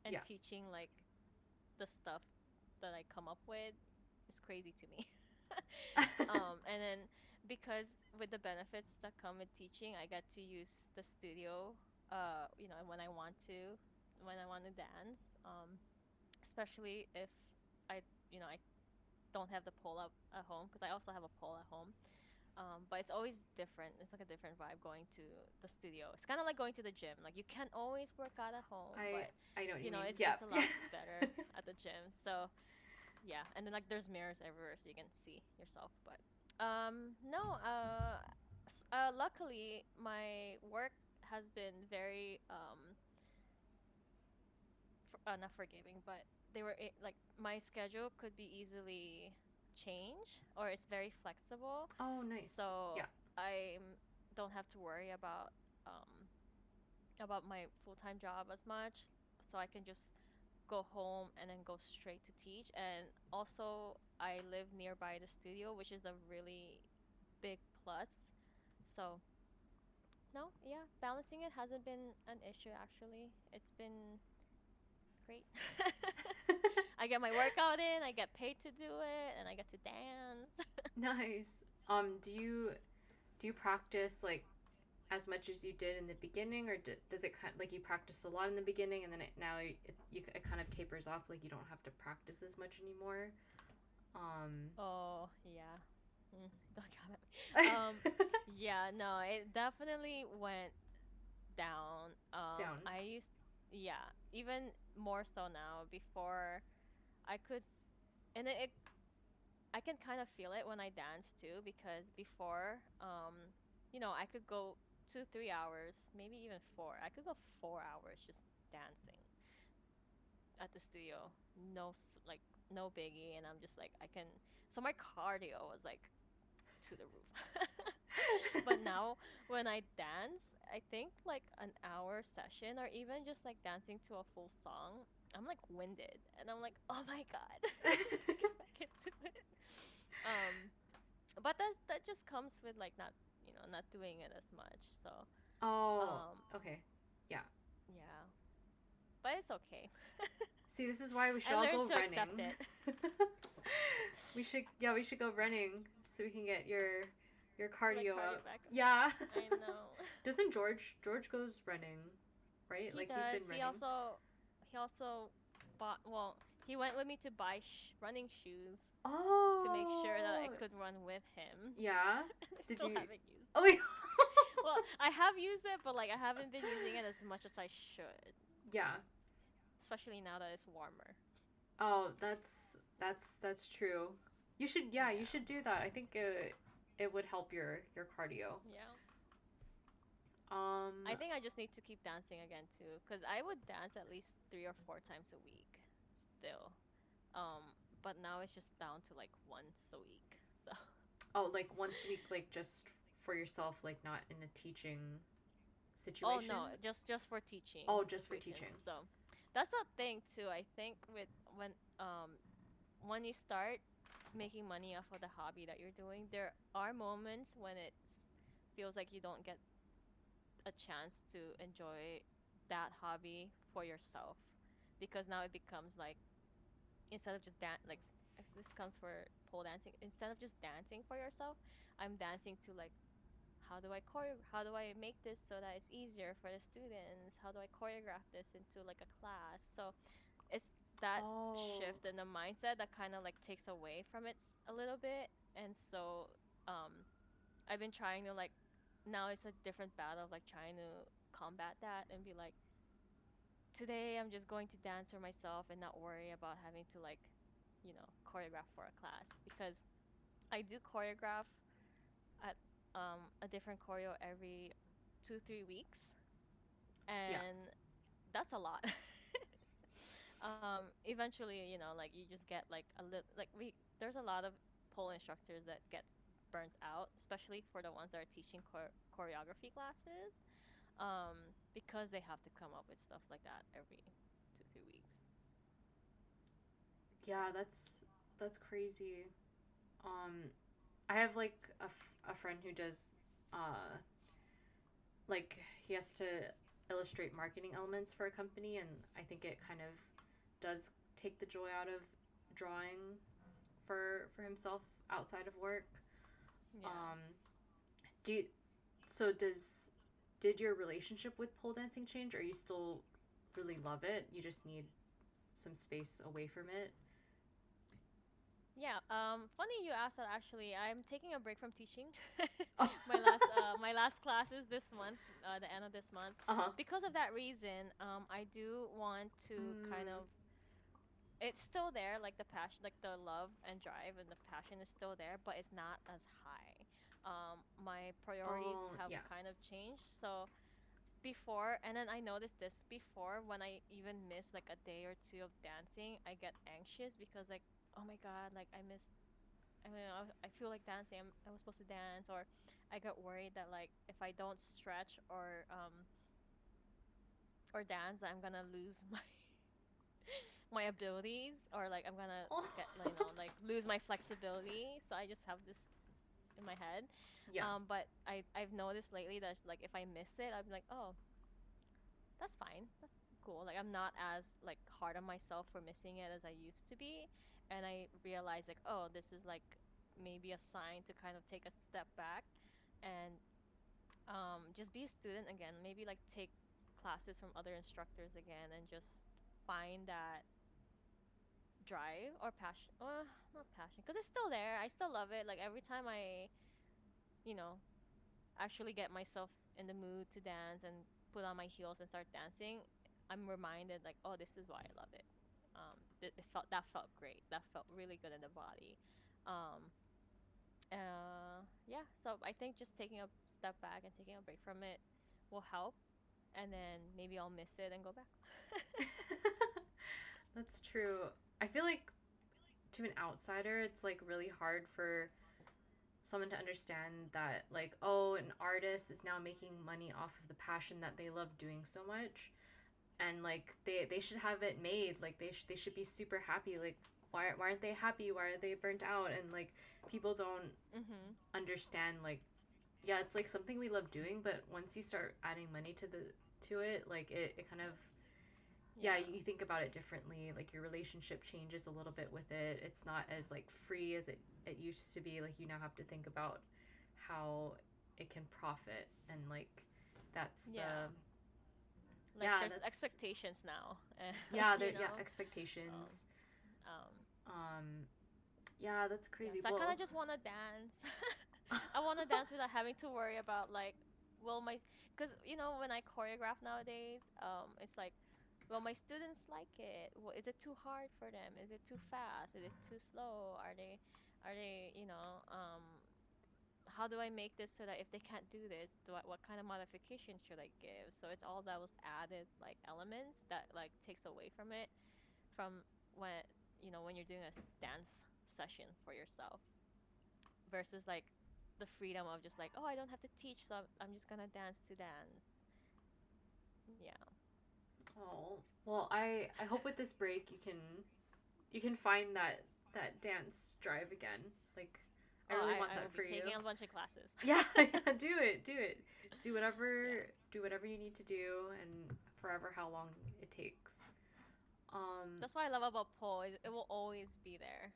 and Yeah. teaching like the stuff that I come up with is crazy to me. And then because with the benefits that come with teaching, I get to use the studio, when I want to dance. Especially if I don't have the pole up at home because I also have a pole at home. But it's always different. It's like a different vibe going to the studio. It's kind of like going to the gym. Like you can't always work out at home, I but I know what you mean. Yeah. it's a lot better at the gym. So yeah, and then like there's mirrors everywhere so you can see yourself. But no, luckily my work has been very not forgiving, but like my schedule could be easily changed, or it's very flexible, Oh, nice. so Yeah. I don't have to worry um about my full-time job as much, so I can just go home and then go straight to teach. And also, I live nearby the studio, which is a really big plus. So, no, yeah, balancing it hasn't been an issue actually. It's been great. I get my workout in, I get paid to do it, and I get to dance. Nice. Do you practice like as much as you did in the beginning, or does it kind like you practice a lot in the beginning and then it kind of tapers off, like you don't have to practice as much anymore? Um, Oh, yeah. Don't come at me. Yeah, no, it definitely went down. Down. I used, yeah, even more so now. Before I could, and I can kind of feel it when I dance too, because before, I could go 2, 3 hours, maybe even four. I could go 4 hours just dancing at the studio. Like no biggie, and I'm just like I can. So my cardio was like to the roof. But now when I dance, I think like an hour session or even just like dancing to a full song, I'm like winded and I'm like, oh my god, I need to get back into it. Um, but that just comes with like not doing it as much. So Oh, um, okay. Yeah. yeah, but it's okay. See, this is why we should I all learned go to accept running. it. We should go running so we can get your Like cardio cardio up. back. Yeah. I know. Doesn't George goes running, right? He Like he's does. been He running. also he also bought well, he went with me to buy running shoes to make sure that I Oh. could run with him. Yeah. And I Did still you? haven't used Oh. it. Yeah. Well, I have used it, but like I haven't been using it as much as I should, Yeah. especially now that it's warmer. Oh, that's true. You should, yeah, you Yeah. should do that. I think it would help your cardio. Yeah. Um, I think I just need to keep dancing again too, cuz I would dance at least 3 or 4 times a week still. But now it's just down to like once a week. So oh, like once a week, like just for yourself, like not in a teaching oh situation. no, just for teaching Oh, just for situations. teaching. So that's the thing too. I think with when you start making money off of the hobby that you're doing, there are moments when it feels like you don't get a chance to enjoy that hobby for yourself, because now it becomes like instead of just like if this comes for pole dancing, instead of just dancing for yourself, I'm dancing to like how do I make this so that it's easier for the students? How do I choreograph this into like a class? So it's that Oh, shift in the mindset that kind of like takes away from it a little bit. And so um I've been trying to like now it's a different battle of like trying to combat that and be like today I'm just going to dance for myself and not worry about having to like choreograph for a class, because I do choreograph at a different choreo every 2 3 weeks, yeah, and that's a lot. Eventually, like you just get like a little like we there's a lot of pole instructors that gets burnt out, especially for the ones that are teaching choreography classes, because they have to come up with stuff like that every 2 3 weeks. yeah. That's crazy. Um, I have like a friend who does uh like he has to illustrate marketing elements for a company, and I think it kind of does take the joy out of drawing for himself outside of work. Yeah. Um, do you, so did your relationship with pole dancing change, or you still really love it? You just need some space away from it. Yeah, funny you asked that actually. I'm taking a break from teaching. Oh. My last class is this month, the end of this month. Uh huh. Because of that reason, I do want to kind Mm, of it's still there, like the passion, like the love and drive and the passion is still there, but it's not as high. My priorities oh have yeah. kind of changed. So before, and then I noticed this before, when I even miss like a day or two of dancing, I get anxious because like, oh my god, like I mean, I feel like dancing. I was supposed to dance, or I get worried that like if I don't stretch or dance, I'm gonna lose my my abilities, or like I'm gonna Oh. get, like, like lose my flexibility. So I just have this in my head. Yeah. But I've noticed lately that like if I miss it, I'm like, oh, that's fine. That's cool. Like I'm not as like hard on myself for missing it as I used to be. And I realize like, oh, this is like maybe a sign to kind of take a step back and just be a student again. Maybe like take classes from other instructors again and just find that drive or passion. Not passion, because it's still there. I still love it. Like every time I, you know, actually get myself in the mood to dance and put on my heels and start dancing, I'm reminded like, oh, this is why I love it. That felt great. That felt really good in the body. Um, yeah. So I think just taking a step back and taking a break from it will help, and then maybe I'll miss it and go back. That's true. I feel like to an outsider, it's like really hard for someone to understand that, like, oh, an artist is now making money off of the passion that they love doing so much, and like they should have it made. Like they should be super happy. Like why aren't they happy? Why are they burnt out? And like people don't Mhm. understand, like, yeah, it's like something we love doing, but once you start adding money to it, like it kind of, yeah, Yeah. you think about it differently. Like your relationship changes a little bit with it. It's not as like free as it used to be. Like you now have to think about how it can profit, and like that's Yeah. the, Like yeah, there's that's, expectations now, yeah, there, you yeah, know. Um, expectations. um, um yeah, that's yeah. crazy. So I kind Well, of just want to dance. I want to dance without having to worry about like, will my, because when I choreograph nowadays, it's like, will my students like it? Is it too hard for them? Is it too fast? Is it too slow? Are they, how do I make this so that if they can't do this, what kind of modification should I give? So it's all those added like elements that like takes away from it, from when when you're doing a dance session for yourself, versus like the freedom of just like, oh, I don't have to teach, so I'm just gonna dance to dance. Yeah. oh, well, I hope with this break you can find that dance drive again. Like I Oh, really I want I that will be for you. taking a bunch of classes. Yeah, yeah, do it. Yeah. Do whatever you need to do, and forever how long it takes. Um That's what I love about pole. It will always be there.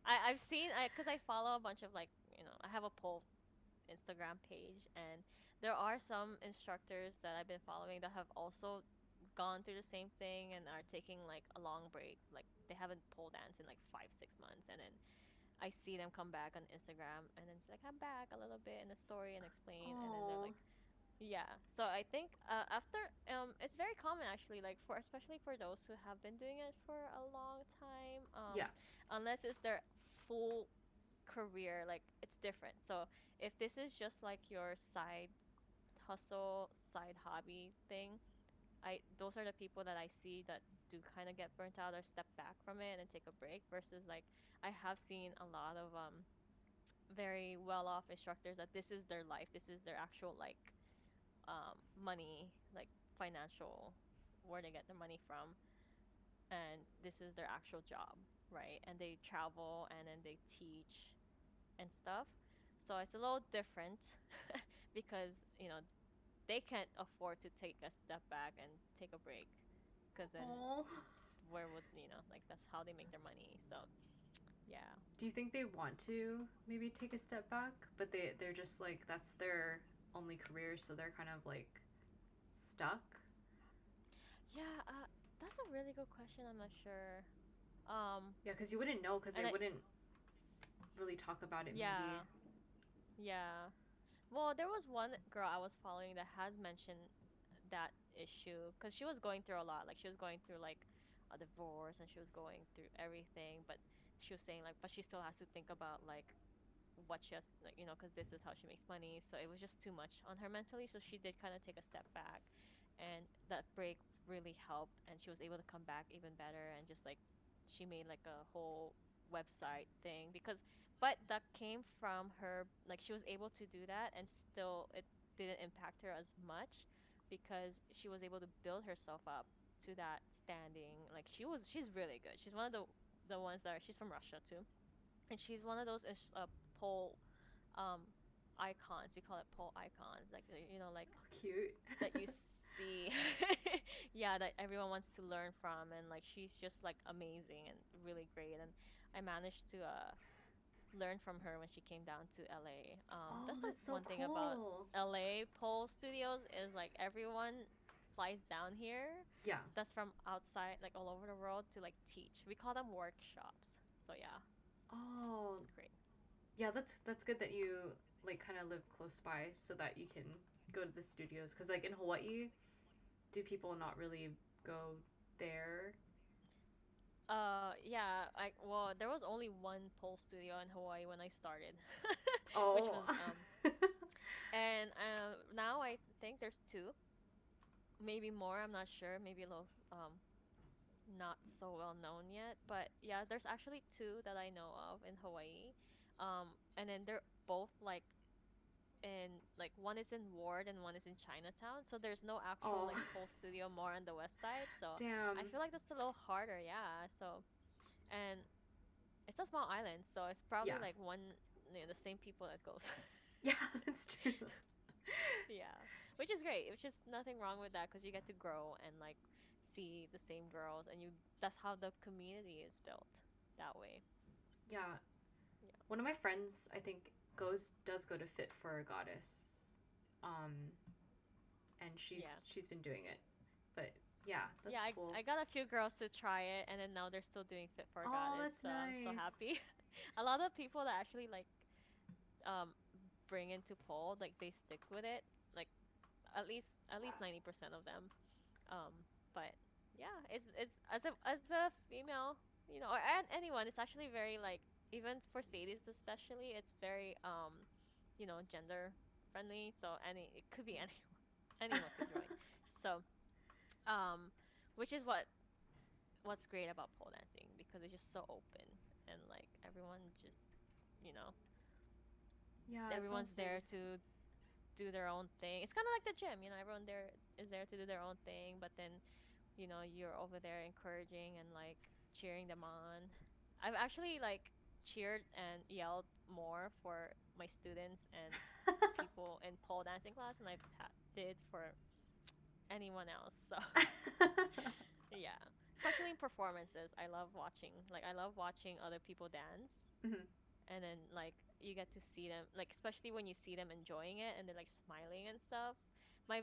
I've seen, because I follow a bunch of like, I have a pole Instagram page, and there are some instructors that I've been following that have also gone through the same thing and are taking like a long break. Like they haven't pole danced in like 5 6 months, and then I see them come back on Instagram, and then it's like, I'm back a little bit in the story and explain, and then they're oh, like, yeah. So I think after, it's very common actually, like for especially for those who have been doing it for a long time, yeah. unless it's their full career, like it's different. So if this is just like your side hustle, side hobby thing, I those are the people that I see that do kind of get burnt out or step back from it and take a break, versus like I have seen a lot of very well off instructors that this is their life, this is their actual like money, like financial, where they get their money from, and this is their actual job, right? And they travel and then they teach and stuff. So it's a little different because, they can't afford to take a step back and take a break, because then Oh. where would, like that's how they make their money. So, yeah. Do you think they want to maybe take a step back, but they're just like that's their only career, so they're kind of like stuck? Yeah, that's a really good question. I'm not sure. Um, Yeah, because you wouldn't know because and they I, wouldn't really talk about it maybe. yeah, yeah. Well, there was one girl I was following that has mentioned that issue, because she was going through a lot. Like she was going through like a divorce, and she was going through everything. But she was saying like, but she still has to think about like what she has, like, because this is how she makes money. So it was just too much on her mentally. So she did kind of take a step back, and that break really helped. And she was able to come back even better. And just like she made like a whole website thing, because, but that came from her, like she was able to do that, and still it didn't impact her as much, because she was able to build herself up to that standing. Like she's really good. She's one of the ones that she's from Russia too, and she's one of those pole um icons. We call it pole icons. Like like Oh, cute. that you see, yeah, that everyone wants to learn from, and like she's just like amazing and really great. And I managed to learn from her when she came down to LA. Oh, That's the that's so one thing about cool. LA pole studios is like everyone flies down here Yeah. that's from outside, like all over the world, to like teach. We call them workshops. So yeah, Oh, it's great. yeah, that's good that you like kind of live close by so that you can go to the studios cuz like in Hawaii, do people not really go there? Yeah, well, there was only one pole studio in Hawaii when I started, which Oh. was and now I think there's two, maybe more. I'm not sure. Maybe a little not so well known yet, but yeah, there's actually two that I know of in Hawaii. And then they're both like in like one is in Ward and one is in Chinatown, so there's no actual Oh, like pole studio more on the west side. So I damn. feel like that's a little harder, yeah. So and it's a small island, so it's probably Yeah. like the same people that goes. Yeah, that's true. Yeah, which is great. It's just nothing wrong with that because you get to grow and like see the same girls, and you that's how the community is built that way. Yeah. Yeah. One of my friends, I think, does go to Fit for a Goddess. Um and Yeah. she's been doing it. But yeah, Yeah, that's cool. I got a few girls to try it, and then now they're still doing Fit for a Oh, Goddess, that's so I'm so nice. happy. A lot of people that actually like um bring into pole, like they stick with it, like at least 90% of them. Um, but yeah, it's as a female, or anyone, it's actually very like even for Sadies especially, it's very gender friendly. So it could be anyone could join. So um, which is what's great about pole dancing because it's just so open and like everyone just you know Yeah, it everyone's sounds there nice. to do their own thing. It's kind of like the gym, everyone there is there to do their own thing, but then you're over there encouraging and like cheering them on. I've actually like cheered and yelled more for my students and people in pole dancing class than did for anyone else. So yeah, especially in performances, I love watching other people dance, Mhm. and then like you get to see them, like especially when you see them enjoying it and they're like smiling and stuff.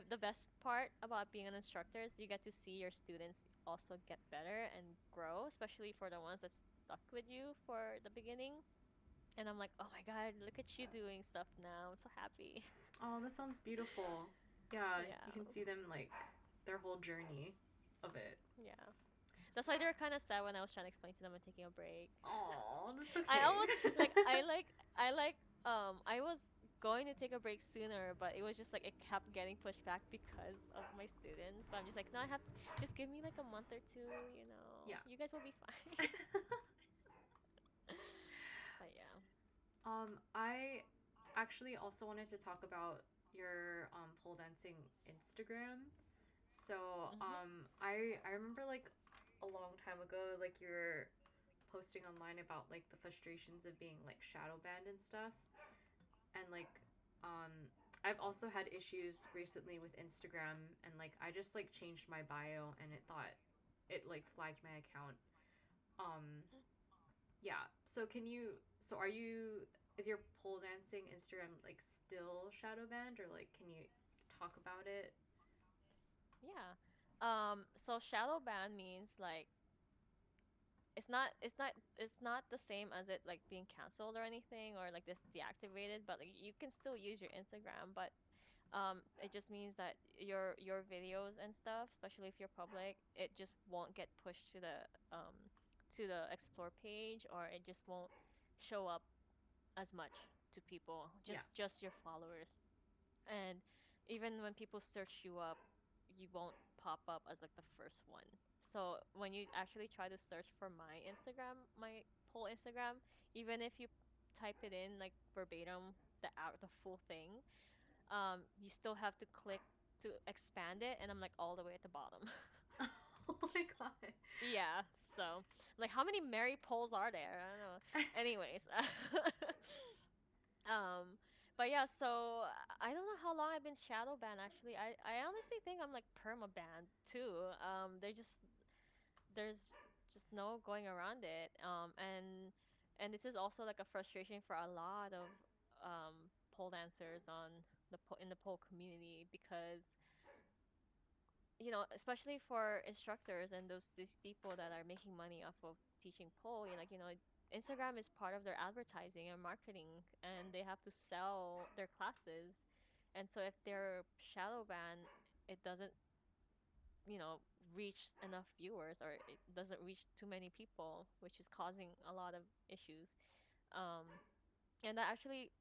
The best part about being an instructor is you get to see your students also get better and grow, especially for the ones that stuck with you for the beginning. And I'm like, oh my god, look at you doing stuff now. I'm so happy. Oh, that sounds beautiful. Yeah, you can Yeah, see them like their whole journey of it. yeah. That's why they were kind of sad when I was trying to explain to them and taking a break. Oh, that's I okay. almost I was going to take a break sooner, but it was just like it kept getting pushed back because of my students. But I'm just like, no, I have to just give me like a month or two, Yeah. You guys will be fine. But yeah. I actually also wanted to talk about your pole dancing Instagram. So, Mhm. I remember like a long time ago, like you're posting online about like the frustrations of being like shadow banned and stuff. And like um I've also had issues recently with Instagram and like I just like changed my bio and it thought it like flagged my account. Um yeah. So are you is your pole dancing Instagram like still shadow banned or like can you talk about it? Yeah. So shadow ban means like it's not the same as it like being canceled or anything or like this deactivated, but like you can still use your Instagram, but it just means that your videos and stuff, especially if you're public, it just won't get pushed to the explore page, or it just won't show up as much to people, Yeah. just your followers. And even when people search you up, you won't pop up as like the first one. So when you actually try to search for my whole Instagram, even if you type it in like verbatim, the full thing, you still have to click to expand it, and I'm like all the way at the bottom. my god. Yeah, so like how many Mary Poles are there? I don't know. Anyways, um, but yeah, so I don't know how long I've been shadow banned actually. I honestly think I'm like perma banned too. There's just no going around it. And this is also like a frustration for a lot of pole dancers in the pole community because especially for instructors and these people that are making money off of teaching pole, Instagram is part of their advertising and marketing, and they have to sell their classes. And so if they're shadow banned, it doesn't, you know, reach enough viewers, or it doesn't reach too many people, which is causing a lot of issues. Um, and that actually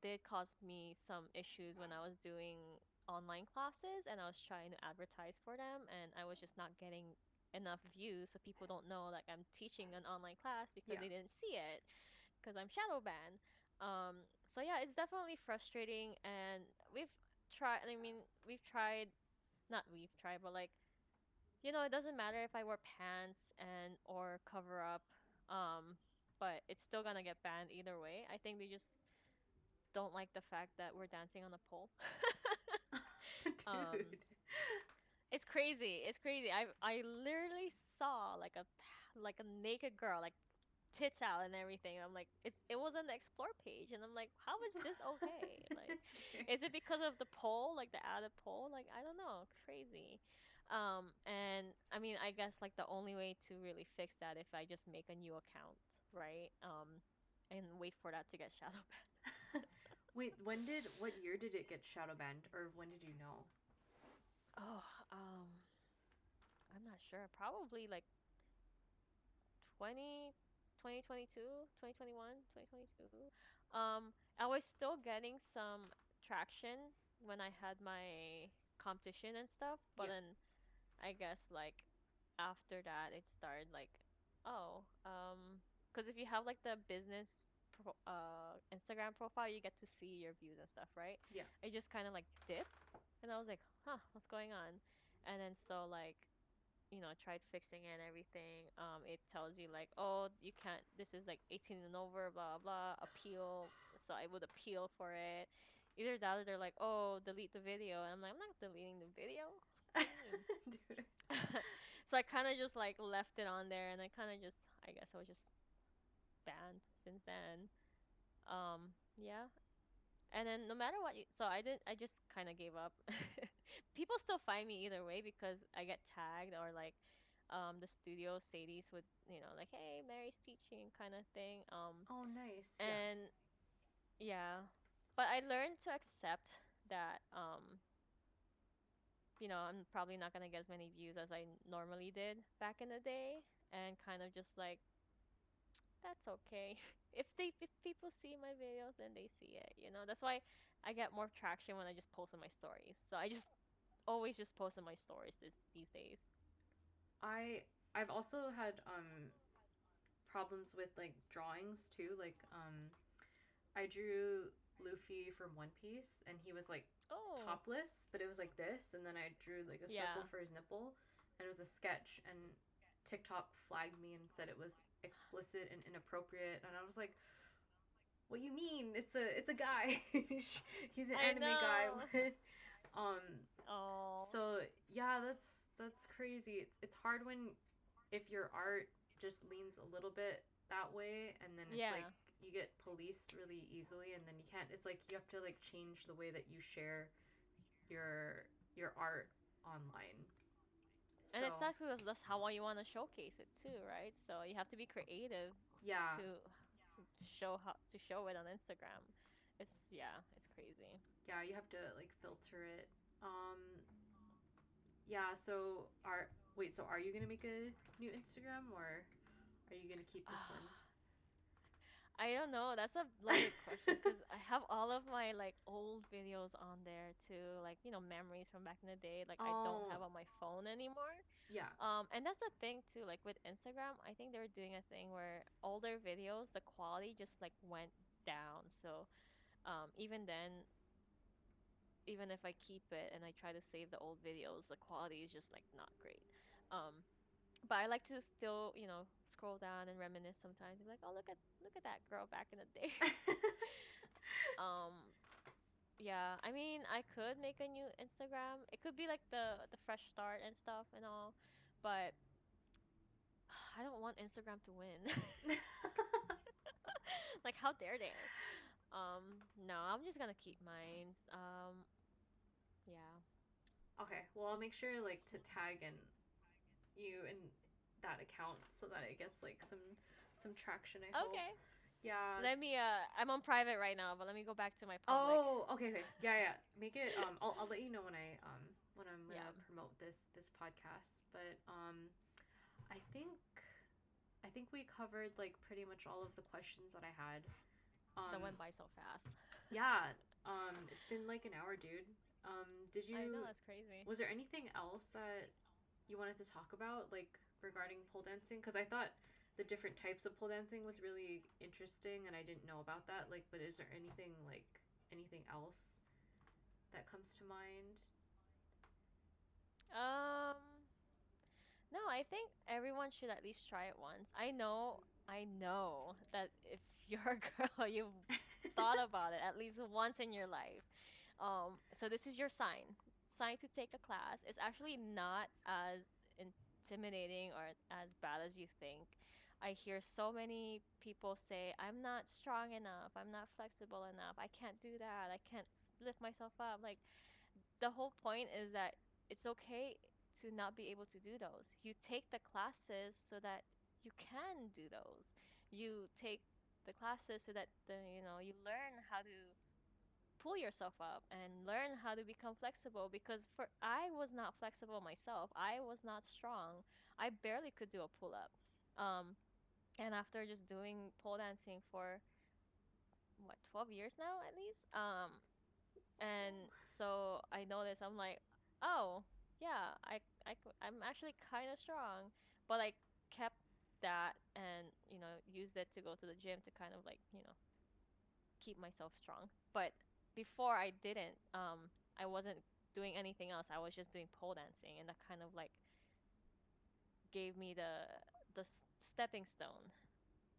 did cause me some issues when I was doing online classes and I was trying to advertise for them, and I was just not getting enough views, so people don't know like I'm teaching an online class because Yeah. they didn't see it because I'm shadow banned. So yeah, it's definitely frustrating, and we've tried. I mean, we've tried. Not we've tried, but like it doesn't matter if I wear pants and or cover up, um, but it's still gonna get banned either way. I think they just don't like the fact that we're dancing on a pole. um, Dude. it's crazy. It's crazy. I literally saw like a naked girl, like tits out and everything. I'm like, it was on the explore page, and I'm like, how is this okay? Like, Dude. is it because of the poll, like the added poll? Like, I don't know, crazy. And I mean, I guess like the only way to really fix that if I just make a new account, right? And wait for that to get shadow banned. Wait, what year did it get shadow banned, or when did you know? Oh, I'm not sure. Probably like 20, 2022, 2021, 2022. I was still getting some traction when I had my competition and stuff, but Yeah. then I guess like after that it started like, oh, because if you have like the business Instagram profile, you get to see your views and stuff, right? Yeah. It just kind of like dipped, and I was like, huh, what's going on? And then so like tried fixing it and everything. It tells you like, oh, you can't. This is like 18 and over, blah blah. Appeal. So I would appeal for it. Either that or they're like, oh, delete the video, and I'm like, I'm not deleting the video. What do you mean? Dude. So I kind of just like left it on there, and I kind of just, I guess I was just banned since then. Yeah. And then no matter what so I just kind of gave up. People still find me either way because I get tagged, or like the studio Sadies would, like, hey, Mary's teaching kind of thing. Oh, nice. Yeah. And yeah. But I learned to accept that I'm probably not going to get as many views as I normally did back in the day, and kind of just like, that's okay. If people see my videos, then they see it. That's why I get more traction when I just post on my stories. So I just always just post on my stories these days. I I've also had problems with like drawings too. Like I drew Luffy from One Piece, and he was like Oh, topless, but it was like this, and then I drew like a circle yeah. for his nipple, and it was a sketch, and TikTok flagged me and said it was explicit and inappropriate, and I was like, "What you mean? It's a guy. He's an I anime guy." know. um Oh, so yeah, that's crazy. It's hard when if your art just leans a little bit that way, and then it's like yeah. you get policed really easily, and then you can't, it's like you have to like change the way that you share your art online. And it So sucks because that's how you want to showcase it too, right? So you have to be creative yeah, to show it on Instagram. It's crazy. yeah, you have to like filter it. Yeah, so are you gonna make a new Instagram, or are you gonna keep this one? I don't know. That's a loaded question because I have all of my like old videos on there too, like memories from back in the day. Like I don't Oh have on my phone anymore. yeah. And that's the thing too. Like with Instagram, I think they're doing a thing where older videos, the quality just like went down. So even then, even if I keep it and I try to save the old videos, the quality is just like not great. Um, But I like to still, scroll down and reminisce sometimes. Be like, oh, look at that girl back in the day. um, yeah, I mean, I could make a new Instagram. It could be like the fresh start and stuff and all, but I don't want Instagram to win. Like, how dare they? No, I'm just gonna keep mine. Yeah. Okay, well, I'll make sure like to tag in you in that account so that it gets like some traction, I hope. Okay. Yeah. Let me. I'm on private right now, but let me go back to my public. Oh, okay, okay. Yeah, yeah. Make it I'll let you know when I'm Yeah. gonna promote this podcast. But I think I think we covered like pretty much all of the questions that I had. That Um went by so fast. yeah, it's been like an hour, dude. Did I know you that's crazy. was there anything else that you wanted to talk about like regarding pole dancing? Cuz I thought the different types of pole dancing was really interesting and I didn't know about that. Like, but is there anything else that comes to mind? Um. No, I think everyone should at least try it once. I know that if you're a girl, you've thought about it at least once in your life. So this is your sign. Sign to take a class. It's actually not as intimidating or as bad as you think. I hear so many people say, I'm not strong enough, I'm not flexible enough, I can't do that, I can't lift myself up. Like, the whole point is that it's okay to not be able to do those. You take the classes so that you can do those. You take the classes so that you learn how to pull yourself up and learn how to become flexible, because for I was not flexible myself. I was not strong. I barely could do a pull up. Um and after just doing pole dancing for what, 12 years now at least, and so I noticed, I'm like, oh, yeah, I'm actually kind of strong, but I kept that and used it to go to the gym to kind of like keep myself strong. But before I didn't, I wasn't doing anything else. I was just doing pole dancing, and that kind of like gave me the stepping stone,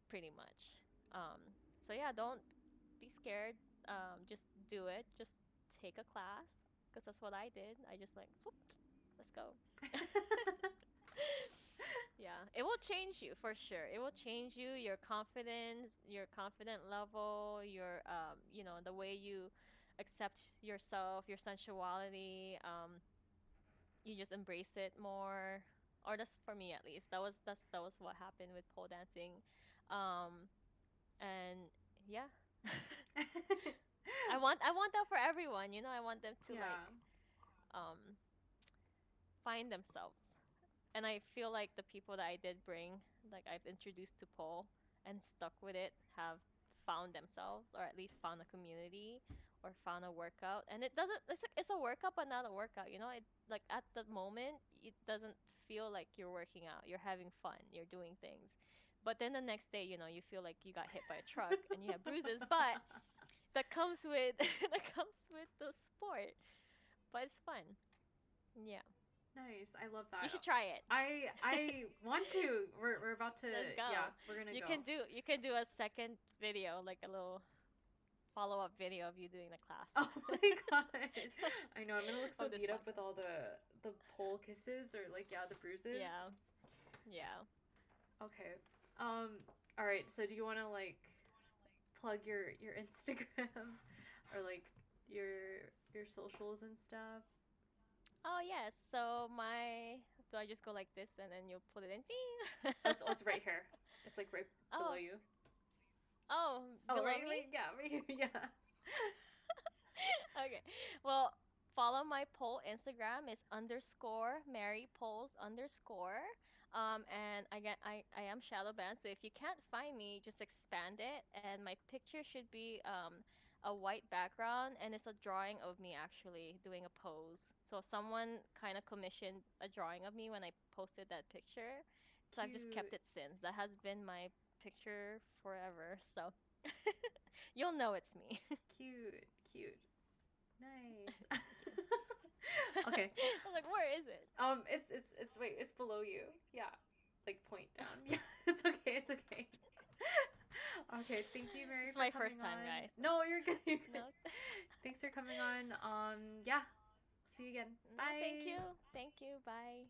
pretty much. Um, so yeah, don't be scared. Just do it. Just take a class, because that's what I did. I just like, whoop, let's go. Yeah, it will change you for sure. It will change you, your confidence, your confident level, your the way you accept yourself, your sensuality. You just embrace it more, or that's for me at least. That was what happened with pole dancing, um, and yeah. I want that for everyone. I want them to like Yeah. um find themselves. And I feel like the people that I did bring, like I've introduced to pole and stuck with it, have found themselves, or at least found a community, or found a workout. And it doesn't it's a workout but not a workout, it like at the moment it doesn't feel like you're working out. You're having fun, you're doing things. But then the next day, you feel like you got hit by a truck and you have bruises, but that comes with that comes with the sport. But it's fun. Yeah. Nice. I love You that. should try it. I want to. We're about to. Let's Yeah, go. we're gonna You go. can do you can do a second video, like a little follow-up video of you doing the class. Oh my god. I know I'm gonna look so Of this beat up with podcast. all the pole kisses or like yeah the bruises. Yeah. Yeah. Okay. Um. All right. So do you want to like plug your Instagram or like your socials and stuff? Oh yes. So my do I just go like this and then you'll put it in? Bing. Oh, it's right here. It's like right below Oh. you. Oh, Oh, below me? yeah, right here, yeah. Okay. Well, follow my poll Instagram is underscore Mary Polls underscore. And again, I am Shadowbanned, so if you can't find me, just expand it. And my picture should be a white background, and it's a drawing of me actually doing a pose. So someone kind of commissioned a drawing of me when I posted that picture. So I've just kept Cute, it since. That has been my picture forever. So you'll know it's me. cute, cute. Nice. Thank you. Okay. I'm like, where is it? It's wait, it's below you. Yeah, like point down. Yeah, it's okay. It's okay. Okay, thank you, Mary, It's for my coming first time, on. guys. No, you're good. You're good. No, Thanks for coming on. Yeah. See you again. no, thank Bye. you. Thank you. Bye.